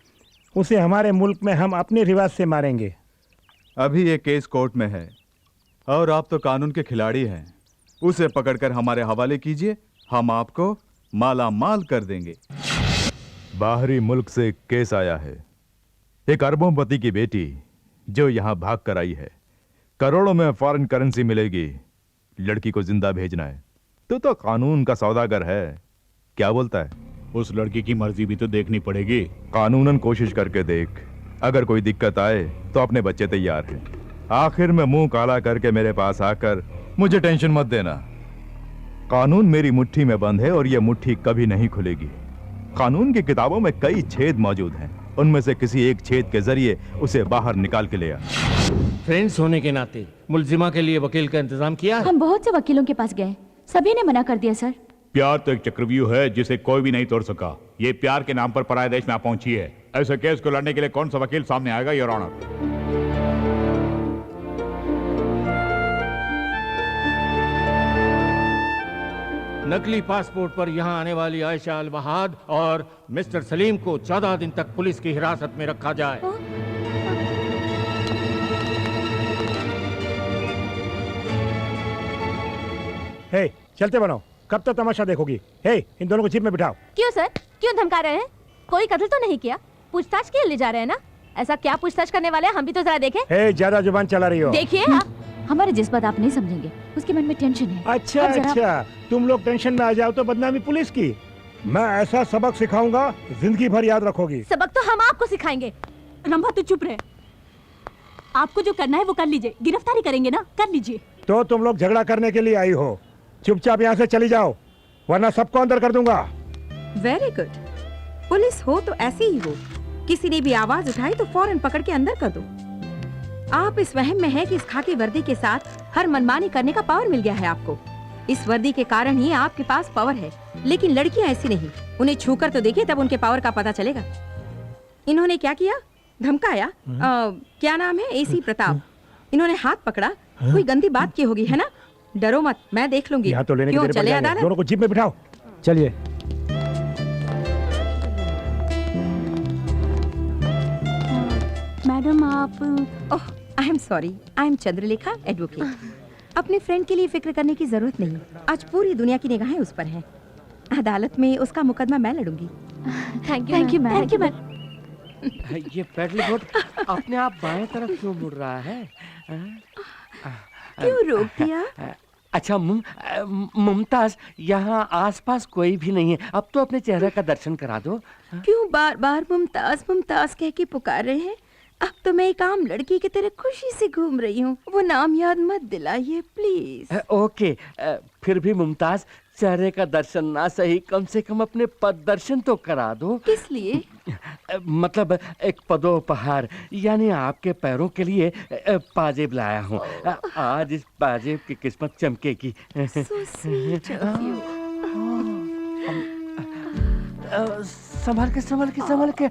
Speaker 9: उसे हमारे मुल्क में हम अपने रिवाज से मारेंगे।
Speaker 6: अभी ये केस कोर्ट में है और आप तो कानून के खिलाड़ी हैं। उसे पकड़कर हमारे हवाले कीजिए, हम आपको माला माल कर देंगे।
Speaker 13: बाहरी मुल्क से केस आया है। एक अरबोंपति की बेटी जो यहाँ भाग कर आई है, करोड़ों में फॉरेन करेंसी मिलेगी। लड़की को जिंदा भेजना है। तो कानून का सौदागर है। क्या बोलता है?
Speaker 6: उस लड़की की मर्जी भी तो देखनी पड़ेगी।
Speaker 13: कानूनन कोशिश करके देख, अगर कोई दिक्कत आए तो अपने बच्चे तैयार हैं। आखिर में मुंह काला करके मेरे पास आकर मुझे टेंशन मत देना। कानून मेरी मुट्ठी में बंद है और यह मुट्ठी कभी नहीं खुलेगी। कानून की किताबों में कई छेद मौजूद हैं, उनमें से किसी एक छेद के जरिए उसे बाहर निकाल के ले आ।
Speaker 8: फ्रेंड्स होने के नाते मुलजिमा के लिए वकील का इंतजाम किया है?
Speaker 3: हम बहुत से वकीलों के पास गए, सभी ने मना कर दिया सर।
Speaker 6: प्यार तो एक चक्रव्यूह है जिसे कोई भी नहीं तोड़ सका। ये प्यार के नाम पर पराये देश में आप पहुंची है। ऐसे केस को लड़ने के लिए कौन सा वकील सामने आएगा, योर ऑनर?
Speaker 8: नकली पासपोर्ट पर यहाँ आने वाली आयशा अल वहाद और मिस्टर सलीम को 14 दिन तक पुलिस की हिरासत में रखा जाए।
Speaker 9: हे, चलते बनो। कब तक तमाशा देखोगी? हे, इन दोनों को जीप में बिठाओ।
Speaker 14: क्यों सर, क्यों धमका रहे हैं? कोई कत्ल तो नहीं किया, पूछताछ के लिए ले जा रहे हैं ना? ऐसा क्या पूछताछ करने वाले हैं, हम भी तो जरा देखें।
Speaker 9: हे, ज्यादा जुबान चला रही हो।
Speaker 14: देखिए आप
Speaker 3: हमारे जज्बात आप नहीं समझेंगे, उसके मन में टेंशन है।
Speaker 9: अच्छा अच्छा, तुम लोग टेंशन में आ जाओ तो बदनामी पुलिस की। मैं ऐसा सबक सिखाऊंगा, जिंदगी भर याद रखोगी।
Speaker 14: सबक तो हम आपको सिखाएंगे।
Speaker 16: रंभा तू चुप रहे। आपको जो करना है वो कर लीजिए। गिरफ्तारी करेंगे ना, कर लीजिए।
Speaker 9: तो तुम लोग झगड़ा करने के लिए आई हो, चुपचाप यहाँ से चली जाओ वरना सबको अंदर कर दूंगा।
Speaker 7: Very good. पुलिस हो तो ऐसी ही हो, किसी ने भी आवाज उठाई तो फौरन पकड़ के अंदर कर दो। आप इस वहम में है कि इस खाकी वर्दी के साथ हर मनमानी करने का पावर मिल गया है आपको। इस वर्दी के कारण ही आपके पास पावर है, लेकिन लड़कियां ऐसी नहीं। उन्हें छूकर तो देखिए, तब उनके पावर का पता चलेगा। इन्होंने क्या किया? धमकाया। क्या नाम है? एसी प्रताप। इन्होंने हाथ पकड़ा, कोई गंदी बात की होगी, है ना? डरो मत, मैं देख लूंगी।
Speaker 9: यहाँ तो लेने की
Speaker 7: क्यों,
Speaker 9: देर पड़
Speaker 7: चले
Speaker 9: जाएंगे।
Speaker 7: अदालत?
Speaker 9: दोनों को जीप में बिठाओ।
Speaker 12: चलिए।
Speaker 16: मैडम आप
Speaker 7: oh, I am sorry, I am Chandralekha, advocate. अपने फ्रेंड के लिए फिक्र करने की जरूरत नहीं। आज पूरी दुनिया की निगाहें उस पर हैं। अदालत में उसका मुकदमा मैं लड़ूंगी।
Speaker 14: Thank you ma'am.
Speaker 16: Thank you ma'am.
Speaker 10: ये पेडल बोट अपने आप बाएं तरफ क्यों मुड़ रहा है?
Speaker 7: क्यों रोक दिया?
Speaker 10: अच्छा मुमताज, यहाँ आसपास कोई भी नहीं है, अब तो अपने चेहरे का दर्शन करा दो।
Speaker 7: क्यों बार बार मुमताज मुमताज कह के पुकार रहे हैं? अब तो मैं एक आम लड़की की तरह खुशी से घूम रही हूँ। वो नाम याद मत दिलाइए प्लीज।
Speaker 10: ओके, फिर भी मुमताज, चेहरे का दर्शन ना सही, कम से कम अपने पद दर्शन तो करा दो।
Speaker 15: किस लिए?
Speaker 10: मतलब एक पदोपहार, यानी आपके पैरों के लिए पाजेब लाया हूँ। आज इस पाजेब की किस्मत चमकेगी। संभाल के संभाल के संभाल के।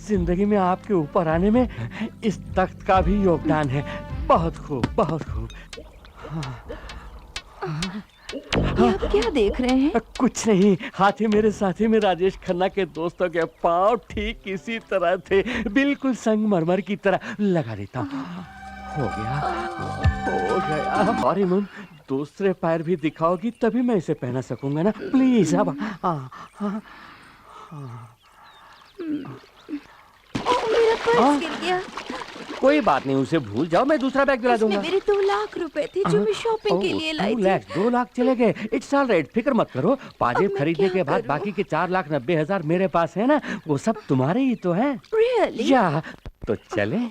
Speaker 10: जिंदगी में आपके ऊपर आने में इस तख्त का भी योगदान है। बहुत खूब, बहुत खूब।
Speaker 15: ये आप क्या देख रहे हैं?
Speaker 10: कुछ नहीं, हाथी मेरे साथी में राजेश खन्ना के दोस्तों के पांव ठीक इसी तरह थे, बिल्कुल संगमरमर की तरह। लगा देता हूँ। हो गया, हो गया। सॉरी मैम, दूसरे पैर भी दिखाओगी तभी मैं इसे पहना सकूंगा ना, प्लीज। अब
Speaker 15: मेरा पर्स गिर गया।
Speaker 10: कोई बात नहीं, उसे भूल जाओ, मैं दूसरा बैग दिला दूंगा।
Speaker 15: मेरे 2 लाख रुपए थे जो मैं शॉपिंग के लिए लाई थी।
Speaker 10: 2 लाख चले गए। इट्स ऑल राइट, फिक्र मत करो। पाजेब खरीदने के बाद बाकी के 4,90,000 मेरे पास है ना, वो सब तुम्हारे ही तो हैं।
Speaker 15: Really?
Speaker 10: या तो चले।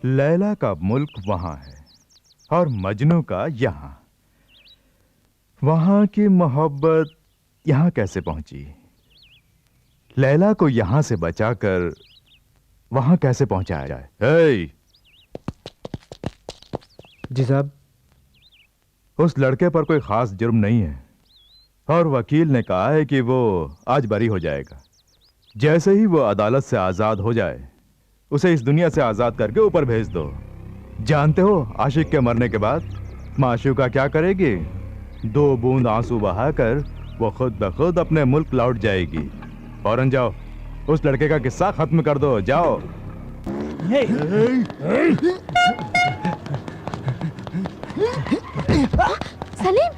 Speaker 13: लैला का मुल्क वहां है और मजनू का यहां। वहां की मोहब्बत यहां कैसे पहुंची? लैला को यहां से बचाकर वहां कैसे पहुंचाया जाए? हे!
Speaker 5: जी साहब।
Speaker 13: उस लड़के पर कोई खास जुर्म नहीं है और वकील ने कहा है कि वो आज बरी हो जाएगा। जैसे ही वो अदालत से आजाद हो जाए, उसे इस दुनिया से आजाद करके ऊपर भेज दो। जानते हो आशिक के मरने के बाद माशूका क्या करेगी? 2 बूंद आंसू बहाकर वो खुद ब खुद अपने मुल्क लौट जाएगी। फौरन जाओ, उस लड़के का किस्सा खत्म कर दो। जाओ।
Speaker 14: सलीम।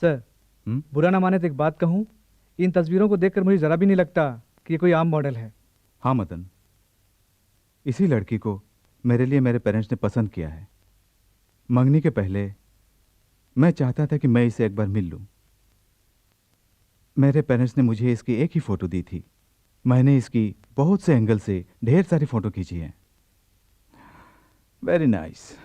Speaker 5: सर, बुरा ना माने तो एक बात कहूं, इन तस्वीरों को देखकर मुझे जरा भी नहीं लगता कि ये कोई आम मॉडल है।
Speaker 6: हाँ मदन, इसी लड़की को मेरे लिए मेरे पेरेंट्स ने पसंद किया है। मंगनी के पहले मैं चाहता था कि मैं इसे एक बार मिल लूं। मेरे पेरेंट्स ने मुझे इसकी एक ही फोटो दी थी। मैंने इसकी बहुत से एंगल से ढेर सारी फोटो खींची हैं। Very nice.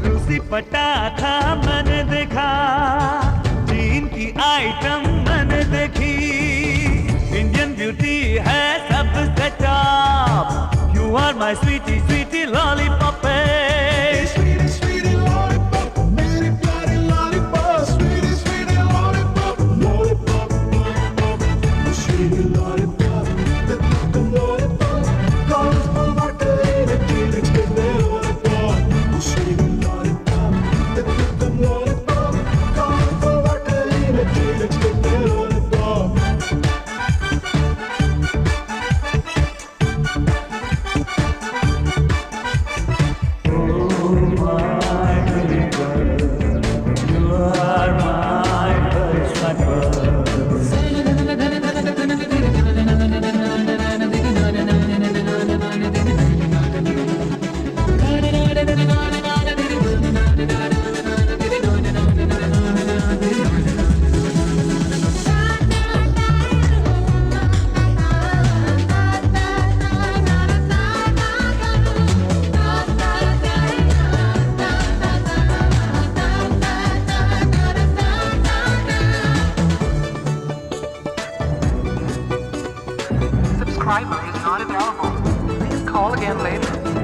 Speaker 18: रूसी पटाखा मैंने देखा, चीन की आइटम मैंने देखी, इंडियन ब्यूटी है सबसे top. You are my sweetie sweetie lollipop.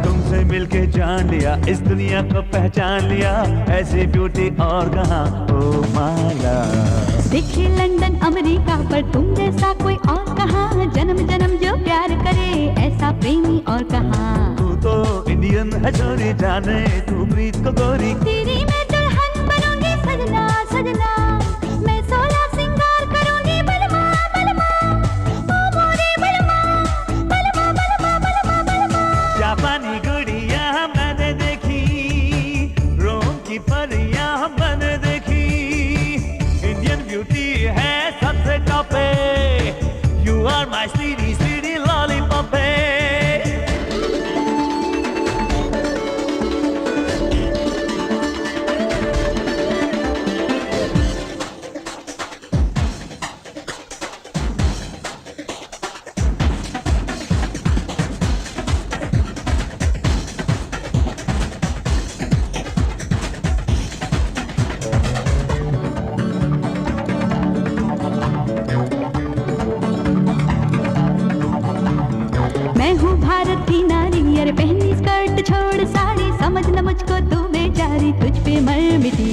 Speaker 18: तुमसे मिलके जान लिया, इस दुनिया को पहचान लिया, ऐसी ब्यूटी और कहाँ ओ माला।
Speaker 16: देखे लंदन अमेरिका पर तुम जैसा कोई और कहाँ, जन्म जन्म जो प्यार करे ऐसा प्रेमी और कहाँ।
Speaker 18: तू तो इंडियन है छोरी, जाने तू प्रीत को गोरी।
Speaker 16: तेरी मैं दुल्हन बनूंगी सजना सजना, मैं 16 सिंगार करूंगी बलमा बलमा, ओ मोरे बलमा बलमा बलमा बलमा बलमा।
Speaker 18: जापानी गुड़िया मैंने देखी, रोम की परियां मैंने देखी, इंडियन ब्यूटी है सबसे top. You are my sweetie sweetie lollipop.
Speaker 16: मैं हूँ भारत की नारी, अरे पहनी स्कर्ट छोड़ साड़ी, समझ न मुझको तू बेचारी, तुझ पे मर मिटी,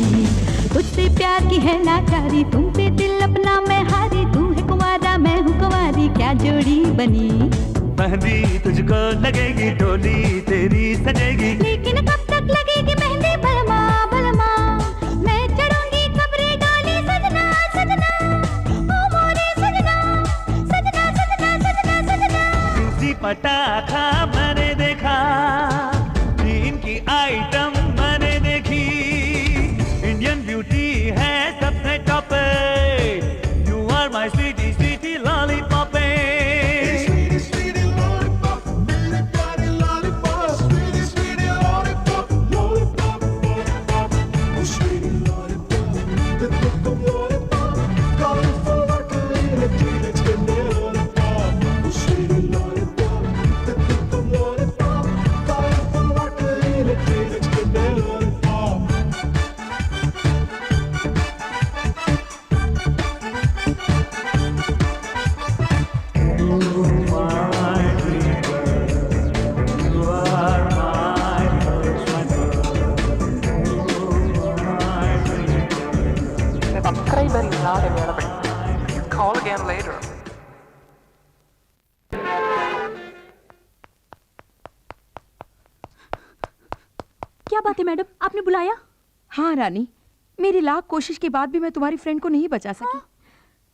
Speaker 16: तुझसे प्यार की है लाचारी, तुम पे दिल अपना मैं हारी, तू है कुंवारा मैं हूँ कुंवारी, क्या जोड़ी बनी।
Speaker 18: मेहंदी तुझको लगेगी, डोली तेरी सजेगी,
Speaker 16: लेकिन कब तक लगेगी मेहंदी बलमा बलमा, मैं चढ़ूंगी कब्रे डाली सजना सजना, ओ मोरे सजना सजना सजना सजना सजना।
Speaker 18: रूसी पटाखा मैंने देखा, चीन की आइटम मैंने देखी, इंडियन ब्यूटी है सबसे top. You are my sweetie sweetie lollipop.
Speaker 2: Sweetie, sweetie lollipop,
Speaker 16: क्या बात है मैडम, आपने बुलाया?
Speaker 7: हाँ रानी, मेरी लाख कोशिश के बाद भी मैं तुम्हारी फ्रेंड को नहीं बचा सकी।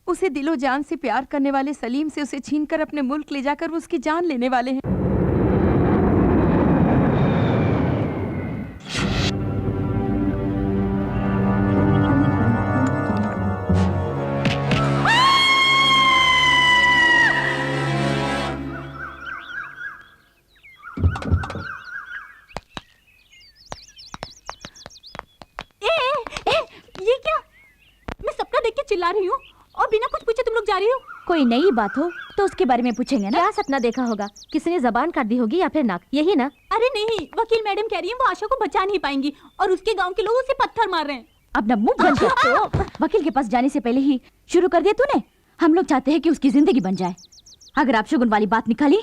Speaker 7: उसे दिलो जान से प्यार करने वाले सलीम से उसे छीनकर अपने मुल्क ले जाकर वो उसकी जान लेने वाले हैं।
Speaker 16: ये क्या? मैं सबका देख के चिल्ला रही हूँ और बिना कुछ पूछे तुम लोग जा रही हो।
Speaker 3: कोई नई बात हो तो उसके बारे में पूछेंगे ना।
Speaker 1: क्या सपना देखा होगा? किसी ने जबान काट दी होगी या फिर नाक, यही ना?
Speaker 16: अरे नहीं, वकील मैडम कह रही है वो आशा को बचा नहीं पाएंगी और उसके गांव के लोग उसे पत्थर मार रहे हैं।
Speaker 3: अपना मुंह बंद कर। वकील के पास जाने से पहले ही शुरू कर दिया तूने। हम लोग चाहते हैं कि उसकी जिंदगी बन जाए। अगर आप शगुन वाली बात निकाली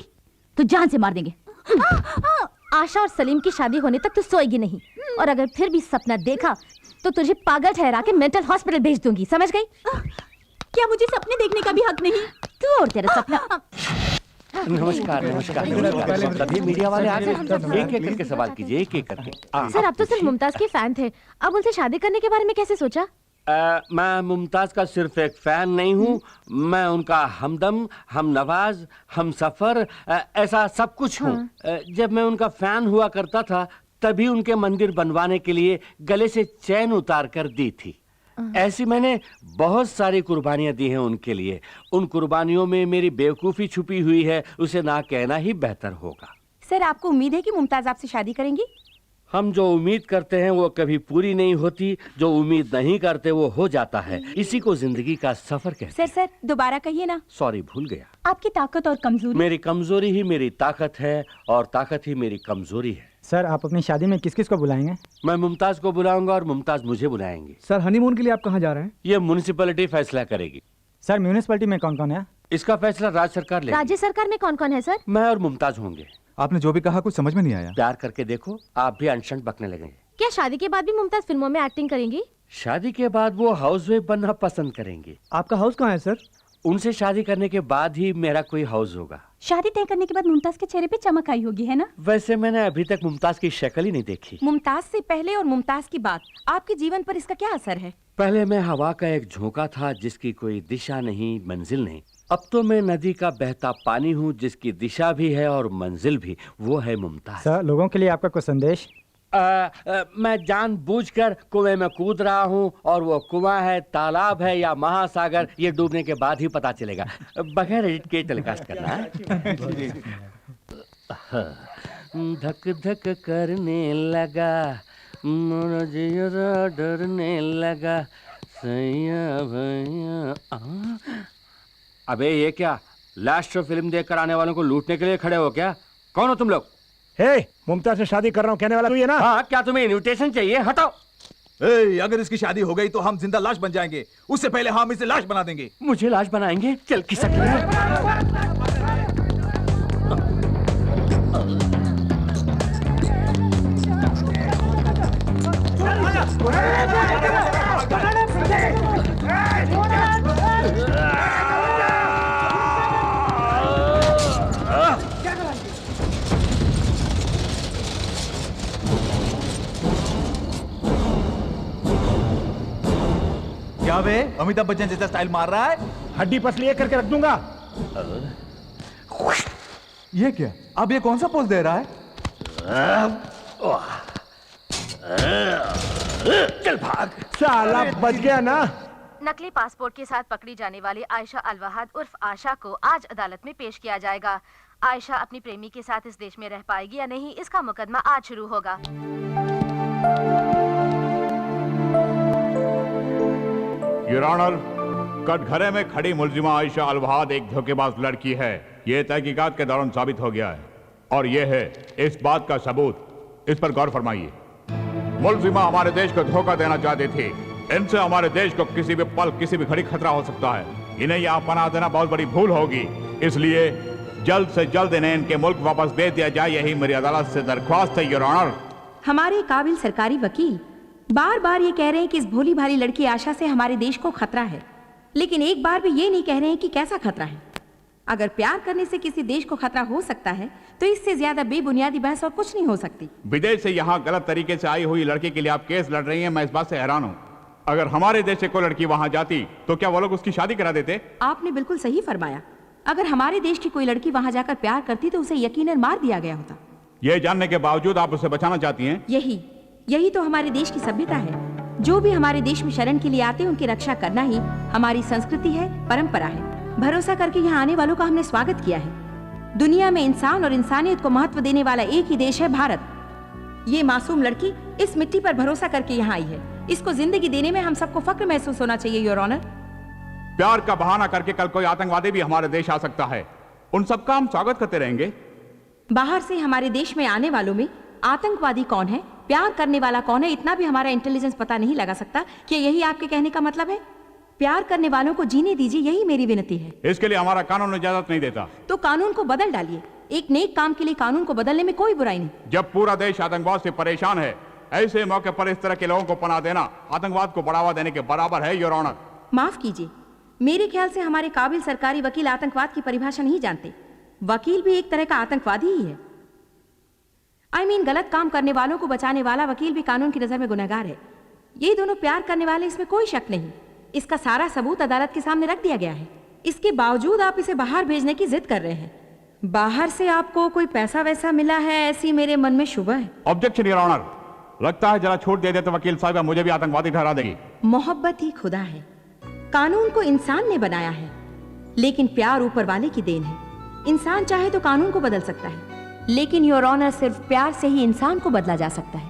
Speaker 3: तो जान से मार देंगे।
Speaker 1: आशा और सलीम की शादी होने तक तू सोएगी नहीं, और अगर फिर भी सपना देखा तो तुझे पागल ठहरा के मेंटल हॉस्पिटल भेज दूंगी, समझ गई?
Speaker 16: क्या मुझे सपने देखने का भी हक नहीं?
Speaker 3: तू और तेरा सपना।
Speaker 10: नमस्कार नमस्कार। सभी मीडिया वाले आ गए। एक एक करके सवाल कीजिए, एक एक करके।
Speaker 1: सर, आप तो सिर्फ मुमताज के फैन थे, अब उनसे शादी करने के बारे में कैसे सोचा?
Speaker 10: मैं मुमताज का सिर्फ एक फैन नहीं हूँ, मैं उनका हमदम, हम नवाज, हम सफर, ऐसा सब कुछ हूँ। जब मैं उनका फैन हुआ करता था तभी उनके मंदिर बनवाने के लिए गले से चैन उतार कर दी थी। ऐसी मैंने बहुत सारी कुर्बानियां दी हैं उनके लिए। उन कुर्बानियों में मेरी बेवकूफ़ी छुपी हुई है, उसे ना कहना ही बेहतर होगा।
Speaker 7: सर, आपको उम्मीद है कि मुमताज आपसे शादी करेंगी?
Speaker 10: हम जो उम्मीद करते हैं वो कभी पूरी नहीं होती, जो उम्मीद नहीं करते वो हो जाता है। इसी को जिंदगी का सफर कहते हैं।
Speaker 7: सर दोबारा कहिए ना।
Speaker 10: सॉरी, भूल गया।
Speaker 16: आपकी ताकत और कमजोरी?
Speaker 10: मेरी कमजोरी ही मेरी ताकत है और ताकत ही मेरी कमजोरी है।
Speaker 12: सर, आप अपनी शादी में किस किस को बुलाएंगे?
Speaker 10: मैं मुमताज को बुलाऊंगा और मुमताज मुझे बुलाएंगी।
Speaker 5: सर, हनीमून के लिए आप कहाँ जा रहे हैं?
Speaker 10: ये म्युनिसिपैलिटी फैसला करेगी।
Speaker 12: सर, म्यूनिसिपैलिटी में कौन कौन है?
Speaker 10: इसका फैसला राज्य सरकार लेगी।
Speaker 1: राज्य सरकार में कौन कौन है सर?
Speaker 10: मैं और मुमताज होंगे।
Speaker 13: आपने जो भी कहा कुछ समझ में नहीं आया।
Speaker 10: प्यार करके देखो, आप भी अनशन बकने लगेंगे।
Speaker 1: क्या शादी के बाद भी मुमताज फिल्मों में एक्टिंग करेंगी?
Speaker 10: शादी के बाद वो हाउसवाइफ बनना पसंद करेंगी।
Speaker 5: आपका हाउस कहाँ है सर?
Speaker 10: उनसे शादी करने के बाद ही मेरा कोई हाउस होगा।
Speaker 16: शादी तय करने के बाद मुमताज के चेहरे पे चमक आई होगी, है ना?
Speaker 10: वैसे मैंने अभी तक मुमताज की शक्ल ही नहीं देखी।
Speaker 7: मुमताज से पहले और मुमताज की बात, आपके जीवन पर इसका क्या असर है?
Speaker 10: पहले मैं हवा का एक झोंका था जिसकी कोई दिशा नहीं, मंजिल नहीं। अब तो मैं नदी का बहता पानी हूँ जिसकी दिशा भी है और मंजिल भी। वो है मुमताज।
Speaker 12: सर, लोगों के लिए आपका कोई संदेश?
Speaker 10: मैं जानबूझकर कुएं में कूद रहा हूँ और वो कुआं है, तालाब है या महासागर, ये डूबने के बाद ही पता चलेगा। बगैर एडिट के टेलीकास्ट करना है। धक धक करने लगा, मुझे डरने लगा, सैया भैया। अबे ये क्या, लास्ट फिल्म देखकर आने वालों को लूटने के लिए खड़े हो क्या? कौन हो तुम लोग?
Speaker 9: हे, मुमताज से शादी कर रहा हूँ कहने वाला तू ये ना?
Speaker 10: हाँ, क्या तुम्हें इनविटेशन चाहिए? हटाओ।
Speaker 13: अगर इसकी शादी हो गई तो हम जिंदा लाश बन जाएंगे, उससे पहले हम इसे लाश बना देंगे।
Speaker 10: मुझे लाश बनाएंगे? चल किसक
Speaker 13: क्या बे, अमिताभ बच्चन जैसा स्टाइल मार रहा है?
Speaker 9: हड्डी पसली एक करके रख दूंगा।
Speaker 13: ये क्या, अब ये कौन सा पोज दे रहा है?
Speaker 10: चल भाग।
Speaker 9: साला बच गया ना।
Speaker 1: नकली पासपोर्ट के साथ पकड़ी जाने वाली आयशा अलवहाद उर्फ आशा को आज अदालत में पेश किया जाएगा। आयशा अपनी प्रेमी के साथ इस देश में रह पाएगी या नहीं, इसका मुकदमा आज शुरू होगा।
Speaker 6: योर ऑनर, कटघरे में खड़ी मुलजिमा आयशा अलवहाद एक धोखेबाज लड़की है। ये तहकीकात के दौरान साबित हो गया है और ये है इस बात का सबूत। इस पर गौर फरमाइए। मुलजिमा हमारे देश को धोखा देना चाहती थी। इनसे हमारे देश को किसी भी पल, किसी भी घड़ी खतरा हो सकता है। इन्हें यहाँ पनाह देना बहुत बड़ी भूल होगी, इसलिए जल्द से जल्द इन्हें इनके मुल्क वापस भेज दिया जाए, यही मेरी अदालत से दरख्वास्त है योर ऑनर।
Speaker 7: हमारे काबिल सरकारी वकील बार बार ये कह रहे हैं कि इस भोली भाली लड़की आशा से हमारे देश को खतरा है, लेकिन एक बार भी ये नहीं कह रहे हैं कि कैसा खतरा है। अगर प्यार करने से किसी देश को खतरा हो सकता है तो इससे ज्यादा बेबुनियादी बहस और कुछ नहीं हो सकती।
Speaker 6: विदेश से यहाँ गलत तरीके से आई हुई लड़की के लिए आप केस लड़ रही हैं, मैं इस बात से हैरान हूँ। अगर हमारे देश से कोई लड़की वहाँ जाती तो क्या वो लोग उसकी शादी करा देते?
Speaker 7: आपने बिल्कुल सही फरमाया। अगर हमारे देश की कोई लड़की वहाँ जाकर प्यार करती तो उसे यकीनन मार दिया गया होता।
Speaker 6: ये जानने के बावजूद आप उसे बचाना चाहती हैं?
Speaker 7: यही तो हमारे देश की सभ्यता है। जो भी हमारे देश में शरण के लिए आते हैं उनकी रक्षा करना ही हमारी संस्कृति है, परंपरा है। भरोसा करके यहाँ आने वालों का हमने स्वागत किया है। दुनिया में इंसान और इंसानियत को महत्व देने वाला एक ही देश है, भारत। ये मासूम लड़की इस मिट्टी पर भरोसा करके यहाँ आई है। इसको जिंदगी देने में हम सबको फक्र महसूस होना चाहिए, योर ऑनर।
Speaker 6: प्यार का बहाना करके कल कोई आतंकवादी भी हमारे देश आ सकता है, उन सबका हम स्वागत करते रहेंगे।
Speaker 7: बाहर से हमारे देश में आने वालों में आतंकवादी कौन है, प्यार करने वाला कौन है, इतना भी हमारा इंटेलिजेंस पता नहीं लगा सकता। क्या यही आपके कहने का मतलब है? प्यार करने वालों को जीने दीजिए, यही मेरी विनती है।
Speaker 6: इसके लिए हमारा कानून इजाजत नहीं देता।
Speaker 7: तो कानून को बदल डालिए। एक नेक काम के लिए कानून को बदलने में कोई बुराई नहीं।
Speaker 6: जब पूरा देश आतंकवाद से परेशान है, ऐसे मौके पर इस तरह के लोगों को पनाह देना आतंकवाद को बढ़ावा देने के बराबर है, योर ऑनर।
Speaker 7: माफ कीजिए, मेरे ख्याल से हमारे काबिल सरकारी वकील आतंकवाद की परिभाषा नहीं जानते। वकील भी एक तरह का आतंकवादी ही है। I mean, गलत काम करने वालों को बचाने वाला वकील भी कानून की नजर में गुनहगार है। ये दोनों प्यार करने वाले, इसमें कोई शक नहीं। इसका सारा सबूत अदालत के सामने रख दिया गया है। इसके बावजूद आप इसे बाहर भेजने की जिद कर रहे हैं। बाहर से आपको कोई पैसा वैसा मिला है, ऐसी मेरे मन में शुबह है।
Speaker 6: Objection, your honour. लगता है जरा छूट दे दे तो वकील साहब मुझे भी आतंकवादी ठहरा देगी।
Speaker 7: मोहब्बत ही खुदा है। कानून को इंसान ने बनाया है, लेकिन प्यार ऊपर वाले की देन है। इंसान चाहे तो कानून को बदल सकता है, लेकिन योर ऑनर सिर्फ प्यार से ही इंसान को बदला जा सकता है।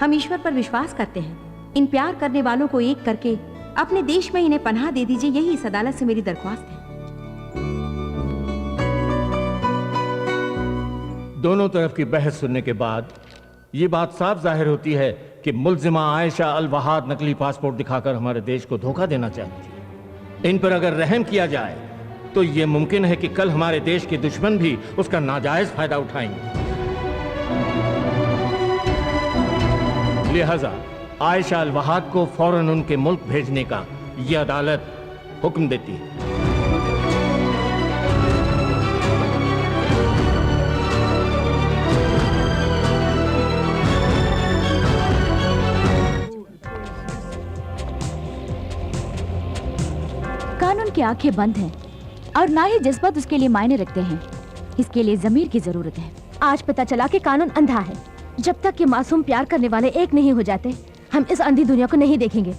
Speaker 7: हम ईश्वर पर विश्वास करते हैं। इन प्यार करने वालों को एक करके अपने देश में इन्हें पनाह दे दीजिए, यही इस अदालत से मेरी दरख्वास्त है।
Speaker 8: दोनों तरफ की बहस सुनने के बाद ये बात साफ जाहिर होती है कि मुल्जिमा आयशा अल वहाद नकली पासपोर्ट दिखाकर हमारे देश को धोखा देना चाहती है। इन पर अगर रहम किया जाए तो ये मुमकिन है कि कल हमारे देश के दुश्मन भी उसका नाजायज फायदा उठाएंगे। लिहाजा आयशा अल वहाद को फौरन उनके मुल्क भेजने का यह अदालत हुक्म देती है।
Speaker 3: कानून की आंखें बंद हैं और ना ही जज्बात उसके लिए मायने रखते हैं। इसके लिए जमीर की जरूरत है।
Speaker 14: आज पता चला कि कानून अंधा है। जब तक ये मासूम प्यार करने वाले एक नहीं हो जाते, हम इस अंधी दुनिया को नहीं देखेंगे।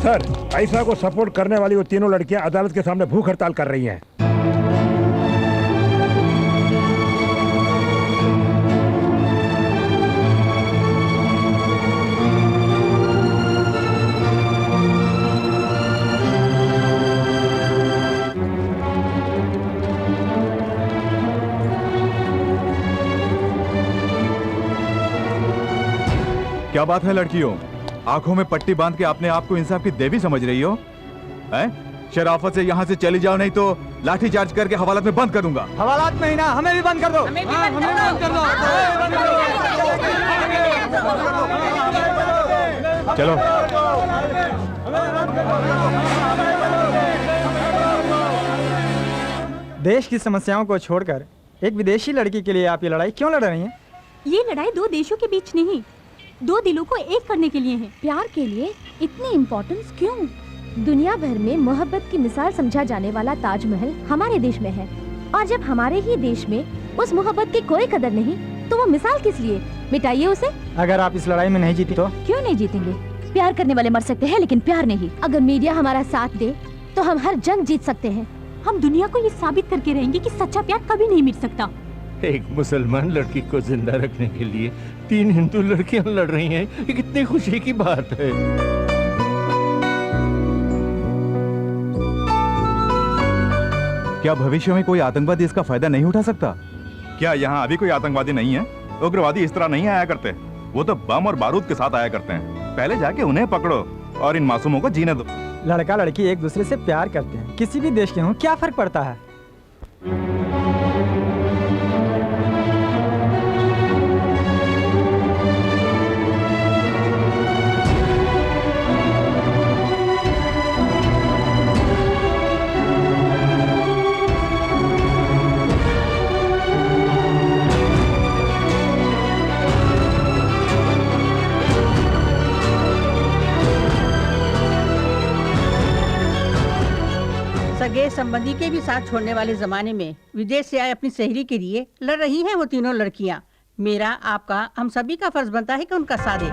Speaker 9: सर, आयशा को सपोर्ट करने वाली वो तीनों लड़कियां अदालत के सामने भूख हड़ताल कर रही हैं।
Speaker 13: क्या बात है लड़कियों, आंखों में पट्टी बांध के अपने आप को इंसाफ की देवी समझ रही हो? हैं? शराफत से यहाँ से चली जाओ, नहीं तो लाठी चार्ज करके हवालात में बंद कर दूंगा।
Speaker 12: हवालात में ही ना, हमें भी बंद कर दो।
Speaker 2: हमें भी बंद कर दो।
Speaker 13: चलो।
Speaker 12: देश की समस्याओं को छोड़कर एक विदेशी लड़की के लिए आप ये लड़ाई क्यों लड़ रही हैं?
Speaker 14: ये लड़ाई दो देशों के बीच नहीं, दो दिलों को एक करने के लिए है। प्यार के लिए इतनी इम्पोर्टेंस क्यों? दुनिया भर में मोहब्बत की मिसाल समझा जाने वाला ताजमहल हमारे देश में है, और जब हमारे ही देश में उस मोहब्बत की कोई कदर नहीं, तो वो मिसाल किस लिए? मिटाइए उसे।
Speaker 12: अगर आप इस लड़ाई में नहीं जीती तो?
Speaker 14: क्यों नहीं जीतेंगे? प्यार करने वाले मर सकते हैं, लेकिन प्यार नहीं। अगर मीडिया हमारा साथ दे तो हम हर जंग जीत सकते हैं। हम दुनिया को ये साबित करके रहेंगे कि सच्चा प्यार कभी नहीं मिट सकता।
Speaker 8: एक मुसलमान लड़की को जिंदा रखने के लिए 3 हिंदू लड़कियां लड़ रही हैं, ये कितनी खुशी की बात है।
Speaker 13: क्या भविष्य में कोई आतंकवादी इसका फायदा नहीं उठा सकता? क्या यहाँ अभी कोई आतंकवादी नहीं है? उग्रवादी इस तरह नहीं आया करते, वो तो बम और बारूद के साथ आया करते हैं। पहले जाके उन्हें पकड़ो और इन मासूमों को जीने दो।
Speaker 12: लड़का लड़की एक दूसरे से प्यार करते हैं, किसी भी देश के हों, क्या फर्क पड़ता है?
Speaker 17: संबंधी के भी साथ छोड़ने वाले जमाने में विदेश से आए अपनी सहेली के लिए लड़ रही हैं वो तीनों लड़कियां। मेरा, आपका, हम सभी का फर्ज बनता है कि उनका साथ दें।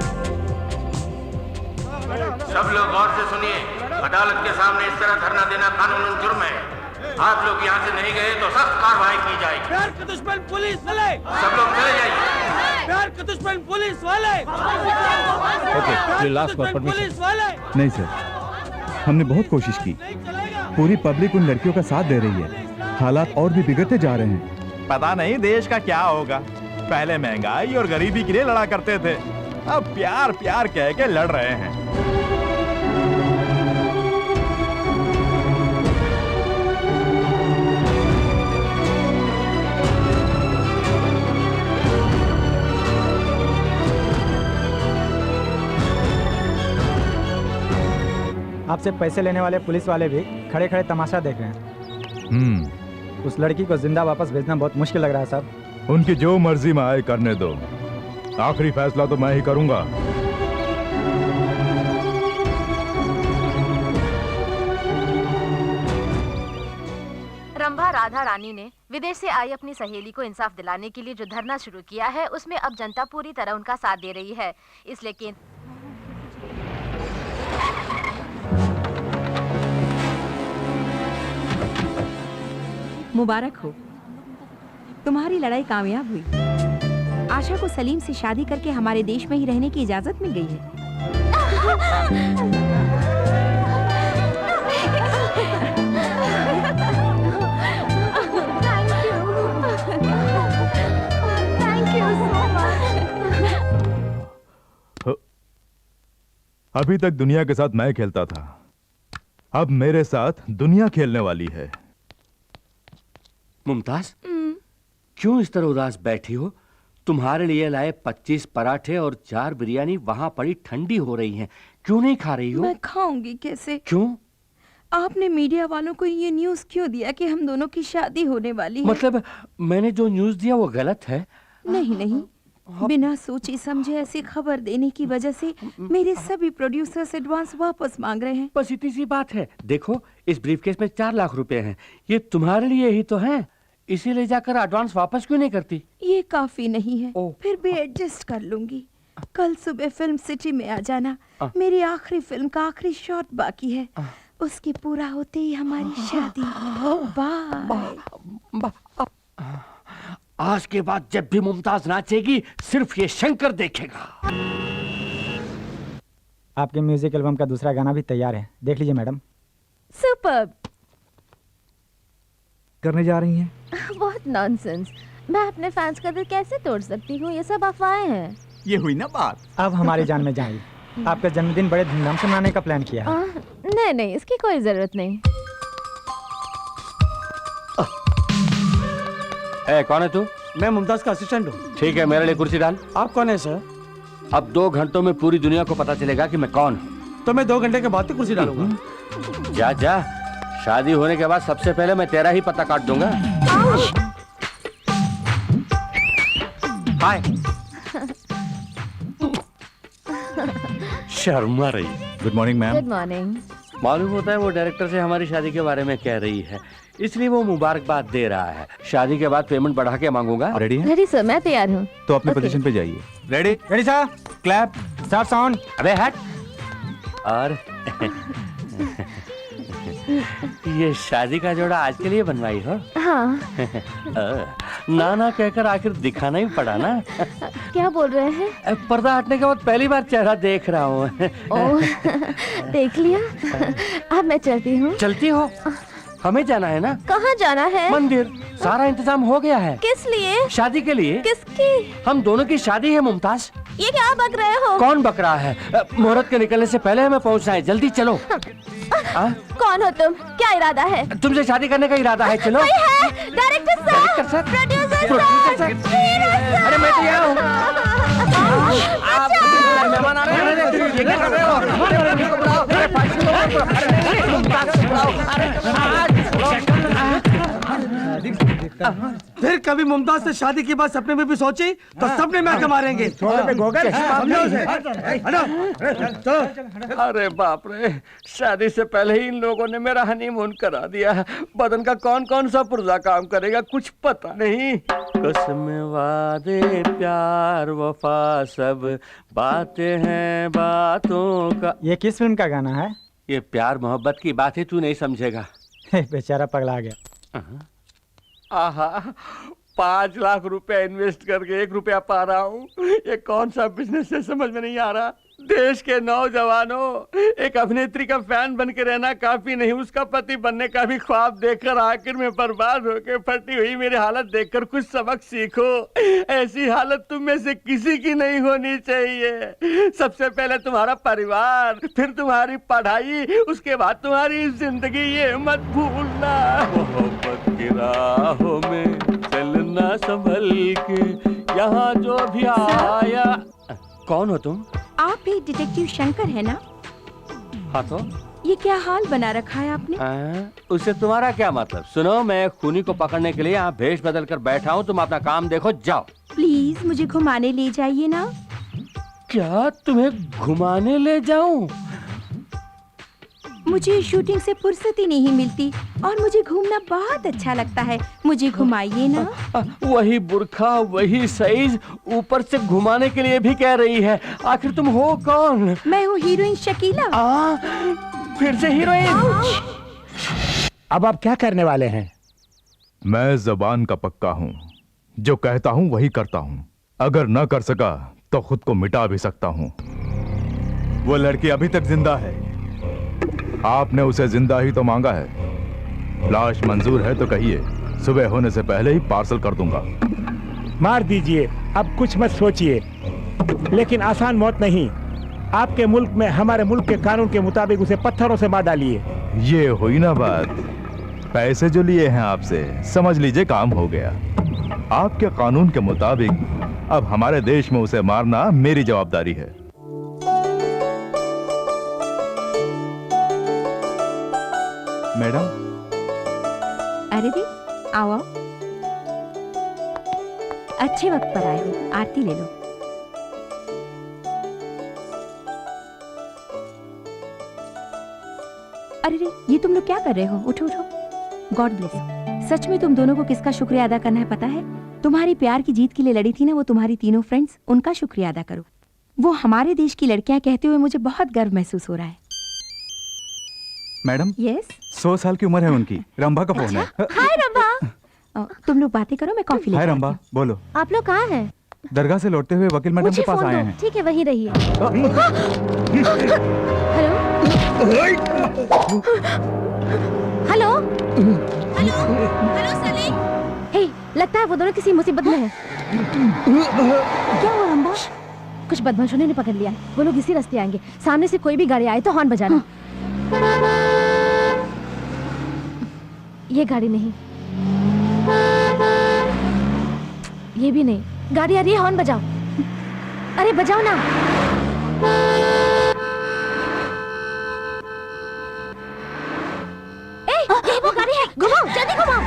Speaker 19: सब लोग गौर से सुनिए, अदालत के सामने इस तरह धरना देना कानूनन जुर्म है। आप लोग यहाँ से नहीं गए तो सख्त कार्रवाई की जाएगी।
Speaker 20: प्यार के दुश्मन पुलिस वाले,
Speaker 19: सब लोग चले जाइए।
Speaker 20: प्यार के दुश्मन पुलिस वाले,
Speaker 5: पुलिस वाले। नहीं सर, हमने बहुत कोशिश की। पूरी पब्लिक उन लड़कियों का साथ दे रही है। हालात और भी बिगड़ते जा रहे हैं।
Speaker 13: पता नहीं देश का क्या होगा। पहले महंगाई और गरीबी के लिए लड़ा करते थे, अब प्यार प्यार कह के लड़ रहे हैं।
Speaker 12: आपसे पैसे लेने वाले पुलिस वाले भी खड़े खड़े तमाशा देख रहे हैं। उस लड़की को जिंदा वापस भेजना बहुत मुश्किल लग रहा है साहब।
Speaker 13: उनकी जो मर्जी में आए करने दो, आखिरी फैसला तो मैं ही करूंगा।
Speaker 1: रंभा राधा रानी ने विदेश से आई अपनी सहेली को इंसाफ दिलाने के लिए जो धरना शुरू किया है, उसमें अब जनता पूरी तरह उनका साथ दे रही है। इसलिए
Speaker 7: मुबारक हो, तुम्हारी लड़ाई कामयाब हुई। आशा को सलीम से शादी करके हमारे देश में ही रहने की इजाजत मिल गई है।
Speaker 13: अभी तक दुनिया के साथ मैं खेलता था, अब मेरे साथ दुनिया खेलने वाली है।
Speaker 10: मुमताज, क्यों इस तरह उदास बैठी हो? तुम्हारे लिए लाए 25 पराठे और 4 बिरयानी वहां पड़ी ठंडी हो रही हैं। क्यों नहीं खा रही हो?
Speaker 7: मैं खाऊंगी कैसे?
Speaker 10: क्यों?
Speaker 7: आपने मीडिया वालों को ये न्यूज़ क्यों दिया कि हम दोनों की शादी होने वाली है?
Speaker 10: मतलब मैंने जो न्यूज़ दिया वो गलत है?
Speaker 7: नहीं नहीं, बिना सोचे समझे ऐसी खबर देने की वजह से मेरे सभी प्रोड्यूसर्स एडवांस वापस मांग रहे हैं।
Speaker 10: बस इतनी सी बात है। देखो, इस ब्रीफकेस में 4 लाख रुपए हैं, ये तुम्हारे लिए ही तो हैं। इसीलिए जाकर एडवांस वापस क्यों नहीं करती?
Speaker 7: ये काफी नहीं है, फिर भी एडजस्ट कर लूंगी। कल सुबह फिल्म सिटी में आ जाना। मेरी आखिरी फिल्म का आखिरी शॉट बाकी है, उसके पूरा होते ही हमारी शादी। बाय।
Speaker 10: आज के बाद जब भी मुमताज नाचेगी सिर्फ ये शंकर देखेगा।
Speaker 12: आपके म्यूजिक एल्बम का दूसरा गाना भी तैयार है, देख लीजिए मैडम।
Speaker 14: सुपर्ब।
Speaker 5: करने जा रही हैं?
Speaker 14: बहुत नॉनसेंस। मैं अपने फैंस का दिल कैसे तोड़ सकती हूँ? ये सब अफवाहें हैं।
Speaker 6: ये हुई ना बात।
Speaker 12: अब हमारी जान में जाएगी। आपका जन्मदिन बड़े धूमधाम से मनाने का प्लान किया है।
Speaker 14: नहीं नहीं, इसकी कोई जरूरत नहीं।
Speaker 10: कौन है तू?
Speaker 20: मैं मुमताज का असिस्टेंट हूँ।
Speaker 10: ठीक है, मेरे लिए कुर्सी डाल।
Speaker 20: आप कौन है सर?
Speaker 10: अब 2 घंटों में पूरी दुनिया को पता चलेगा कि मैं कौन हूँ।
Speaker 20: तो मैं 2 घंटे के बाद ही कुर्सी डालूंगा।
Speaker 10: जा जा, शादी होने के बाद सबसे पहले मैं तेरा ही पता काट दूंगा। हाय। शर्मा रही।
Speaker 13: Good morning ma'am.
Speaker 14: Good morning.
Speaker 10: मालूम होता है वो डायरेक्टर से हमारी शादी के बारे में कह रही है, इसलिए वो मुबारकबाद दे रहा है। शादी के बाद पेमेंट बढ़ा के मांगूंगा।
Speaker 13: रेडी है?
Speaker 14: रेडी सर, मैं तैयार हूँ।
Speaker 13: तो अपने पोजीशन पे जाइए।
Speaker 12: Ready? Ready sir. Clap, start sound.
Speaker 10: अबे हट। और ये शादी का जोड़ा आज के लिए बनवाई हो?
Speaker 14: हाँ।
Speaker 10: ना ना कहकर आखिर दिखाना ही पड़ा ना।
Speaker 14: क्या बोल रहे हैं?
Speaker 10: पर्दा हटने के बाद पहली बार चेहरा देख रहा हूँ।
Speaker 14: देख लिया। अब मैं चलती हूँ।
Speaker 10: चलती हो? हमें जाना है ना।
Speaker 14: कहाँ जाना है?
Speaker 10: मंदिर। सारा इंतजाम हो गया है।
Speaker 14: किस लिए?
Speaker 10: शादी के लिए।
Speaker 14: किसकी?
Speaker 10: हम दोनों की शादी है मुमताज।
Speaker 14: ये क्या बक रहे हो?
Speaker 10: कौन बक रहा है? मुहूर्त के निकलने से पहले हमें पहुंचना है, जल्दी चलो।
Speaker 14: कौन हो तुम? क्या इरादा है?
Speaker 10: तुमसे शादी करने का इरादा है, चलो।
Speaker 14: Director sir, producer sir.
Speaker 10: अरे मैं तो यहाँ हूँ। मेहमान आ रहे हैं। ये क्या कर रहे हो?
Speaker 20: फिर कभी मुमताज से शादी की बात सपने में भी सोची तो सपने में आके मारेंगे।
Speaker 10: अरे बाप रे, शादी से पहले ही इन लोगों ने मेरा हनीमून करा दिया। बदन का कौन कौन सा पुर्जा काम करेगा कुछ पता नहीं। कसम वादे प्यार वफा सब बातें हैं बातों का।
Speaker 12: ये किस फिल्म का गाना है?
Speaker 10: ये प्यार मोहब्बत की बात है, तू नहीं समझेगा।
Speaker 12: बेचारा पगला गया।
Speaker 10: आहा, 5 लाख रुपए इन्वेस्ट करके 1 रुपया पा रहा हूँ। ये कौन सा बिजनेस है समझ में नहीं आ रहा। देश के नौजवानों, एक अभिनेत्री का फैन बन के रहना काफी नहीं, उसका पति बनने का भी ख्वाब देखकर आखिर में बर्बाद होकर फटी हुई मेरी हालत देखकर कुछ सबक सीखो। ऐसी हालत तुम में से किसी की नहीं होनी चाहिए। सबसे पहले तुम्हारा परिवार, फिर तुम्हारी पढ़ाई, उसके बाद तुम्हारी जिंदगी, ये मत भूलना। मोहब्बत की राहों में चलना संभल के, यहाँ जो भी आया। कौन हो तुम?
Speaker 7: आप ही डिटेक्टिव शंकर है ना?
Speaker 10: हाँ तो
Speaker 7: ये क्या हाल बना रखा है आपने?
Speaker 10: उससे तुम्हारा क्या मतलब? सुनो, मैं खूनी को पकड़ने के लिए यहाँ भेष बदल कर बैठा हूँ, तुम अपना काम देखो, जाओ।
Speaker 7: प्लीज मुझे घुमाने ले जाइए ना।
Speaker 10: क्या तुम्हें घुमाने ले जाऊं?
Speaker 7: मुझे शूटिंग से फुर्सत ही नहीं मिलती और मुझे घूमना बहुत अच्छा लगता है, मुझे घुमाइए ना।
Speaker 10: वही बुर्खा, वही साइज, ऊपर से घुमाने के लिए भी कह रही है। आखिर तुम हो कौन?
Speaker 7: मैं हूँ हीरोइन शकीला।
Speaker 10: फिर से हीरोइन?
Speaker 9: अब आप क्या करने वाले हैं?
Speaker 13: मैं जबान का पक्का हूं, जो कहता हूं वही करता हूं। अगर न कर सका तो खुद को मिटा भी सकता हूं। वो लड़की अभी तक जिंदा है, आपने उसे जिंदा ही तो मांगा है। लाश मंजूर है तो कहिए, सुबह होने से पहले ही पार्सल कर दूंगा।
Speaker 9: मार दीजिए, अब कुछ मत सोचिए, लेकिन आसान मौत नहीं। आपके मुल्क में हमारे मुल्क के कानून के मुताबिक उसे पत्थरों से मार डालिए।
Speaker 13: ये हुई ना बात। पैसे जो लिए हैं आपसे, समझ लीजिए काम हो गया। आपके कानून के मुताबिक अब हमारे देश में उसे मारना मेरी जवाबदारी है। मैडम।
Speaker 7: अरे दी, आओ। अच्छे वक्त पर आए हो, आरती ले लो। अरे रे, ये तुम लोग क्या कर रहे हो? उठो उठो। God bless. सच में तुम दोनों को किसका शुक्रिया अदा करना है पता है? तुम्हारी प्यार की जीत के लिए लड़ी थी ना वो तुम्हारी तीनों फ्रेंड्स, उनका शुक्रिया अदा करो। वो हमारे देश की लड़कियां कहते हुए मुझे बहुत गर्व महसूस हो रहा है।
Speaker 5: मैडम।
Speaker 7: यस।
Speaker 5: 100 साल की उम्र है उनकी। रंभा का फोन है।
Speaker 14: हाय रंभा।
Speaker 7: तुम लोग बातें करो, मैं कॉफी
Speaker 5: हाय रंभा, बोलो।
Speaker 14: आप लोग कहाँ हैं?
Speaker 5: दरगाह से लौटते हुए वकील मैडम के पास आए हैं।
Speaker 14: ठीक है, वहीं रहिए। Hello hello hello Salim. Hey, लगता है वो दोनों किसी मुसीबत में हैं। क्या हुआ रंभा? कुछ बदमाशों ने पकड़ लिया। वो लोग इसी रास्ते आएंगे। सामने से कोई भी गाड़ी आए तो हॉर्न बजाना। ये गाड़ी नहीं, ये भी नहीं। गाड़ी आ रही है, हॉर्न बजाओ। अरे बजाओ ना। ये वो गाड़ी है, घुमाओ, जल्दी घुमाओ।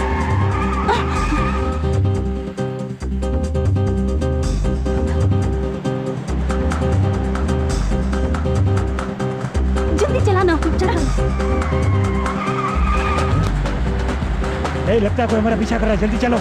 Speaker 14: जल्दी चलाना, चला।
Speaker 9: लगता है कोई हमारा पीछा कर रहा है, जल्दी चलो।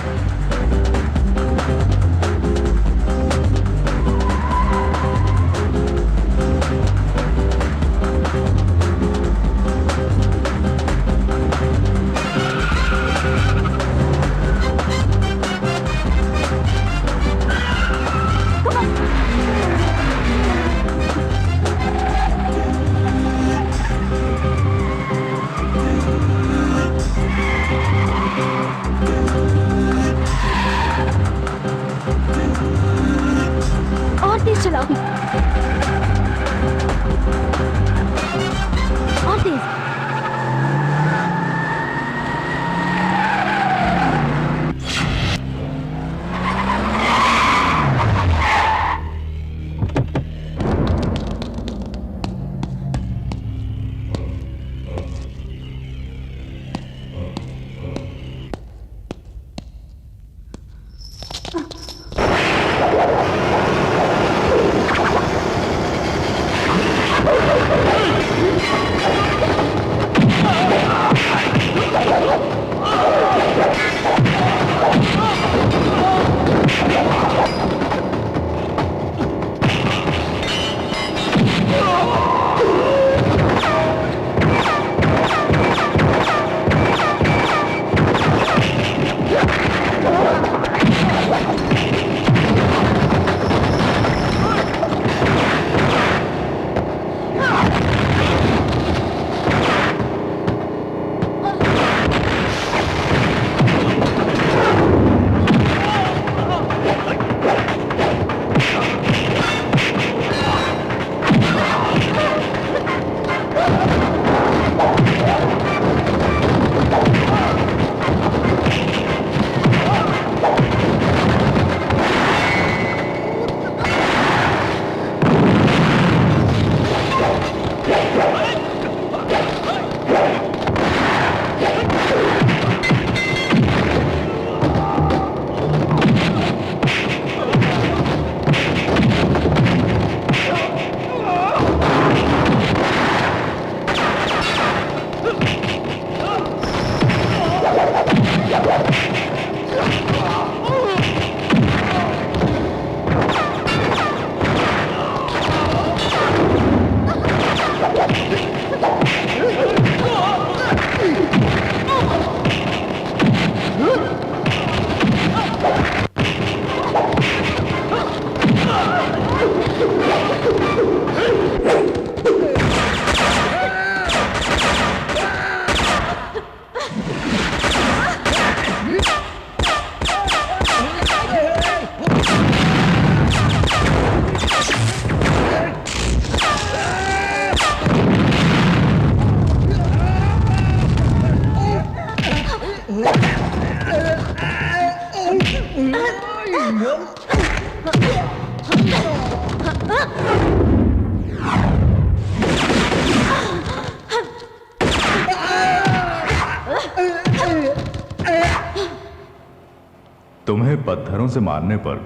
Speaker 13: तुम्हें पत्थरों से मारने पर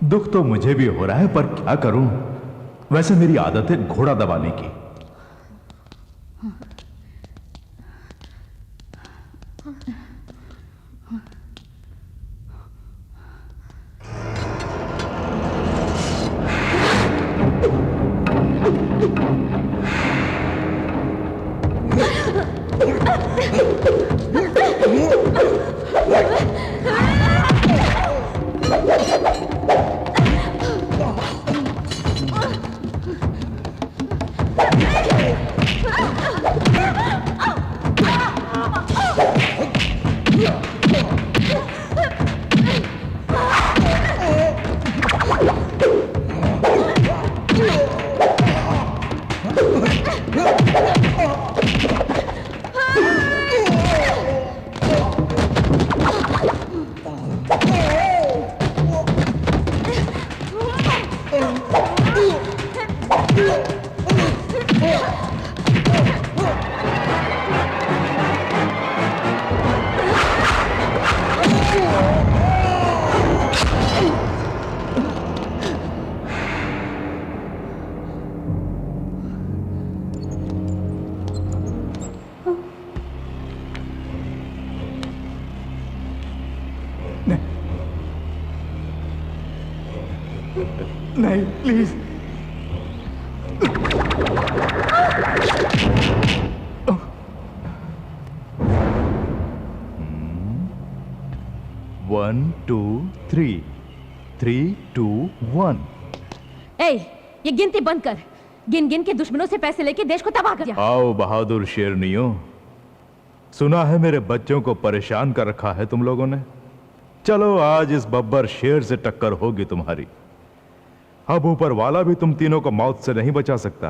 Speaker 13: दुख तो मुझे भी हो रहा है, पर क्या करूं? वैसे मेरी आदत है घोड़ा दबाने की।
Speaker 5: नहीं, प्लीज।
Speaker 13: One two three, 3 2 1।
Speaker 14: ए, ये गिनती बंद कर। गिन गिन के दुश्मनों से पैसे लेके देश को तबाह कर दिया।
Speaker 13: आओ बहादुर शेरनियों, सुना है मेरे बच्चों को परेशान कर रखा है तुम लोगों ने। चलो आज इस बब्बर शेर से टक्कर होगी तुम्हारी। अब ऊपर वाला भी तुम तीनों को मौत से नहीं बचा सकता।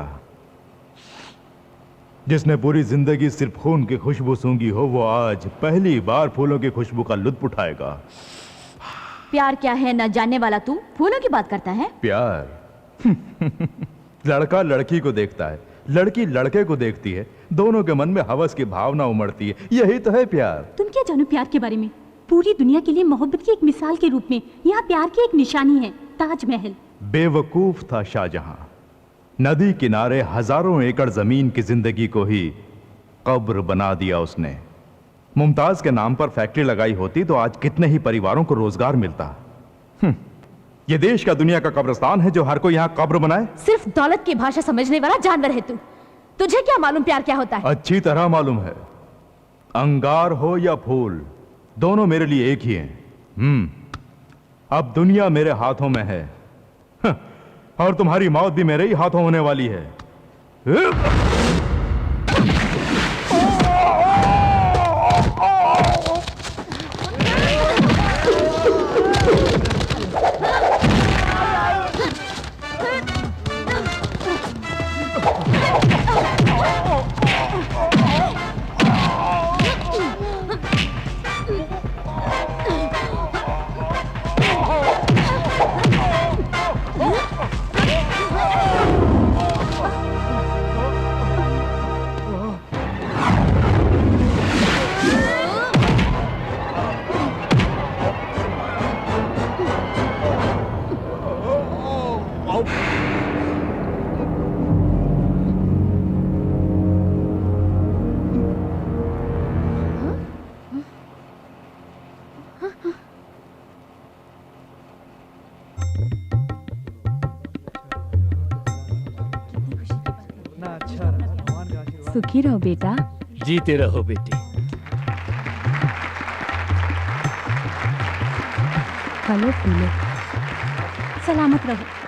Speaker 13: जिसने पूरी जिंदगी सिर्फ खून की खुशबू सूंघी हो, वो आज पहली बार फूलों की खुशबू का लुत्फ उठाएगा।
Speaker 3: प्यार क्या है न जानने वाला तू फूलों की बात करता है?
Speaker 13: प्यार लड़का लड़की को देखता है, लड़की लड़के को देखती है, दोनों के मन में हवस की भावना उमड़ती है। यही तो है प्यार।
Speaker 15: तुम क्या जानो प्यार के बारे में? पूरी दुनिया के लिए मोहब्बत की एक मिसाल के रूप में यहाँ प्यार की एक निशानी है, ताजमहल।
Speaker 13: बेवकूफ था शाहजहां। नदी किनारे हजारों एकड़ जमीन की जिंदगी को ही कब्र बना दिया उसने। मुमताज के नाम पर फैक्ट्री लगाई होती तो आज कितने ही परिवारों को रोजगार मिलता। ये देश का दुनिया का कब्रिस्तान है जो हर कोई यहाँ कब्र बनाए।
Speaker 14: सिर्फ दौलत की भाषा समझने वाला जानवर है तू। तुझे क्या मालूम प्यार क्या होता है?
Speaker 13: अच्छी तरह मालूम है। अंगार हो या फूल, दोनों मेरे लिए एक ही हैं। अब दुनिया मेरे हाथों में है और तुम्हारी मौत भी मेरे ही हाथों होने वाली है।
Speaker 3: सुखी रहो बेटा।
Speaker 8: जीते रहो बेटी।
Speaker 3: फलो फूलो।
Speaker 15: सलामत रहो।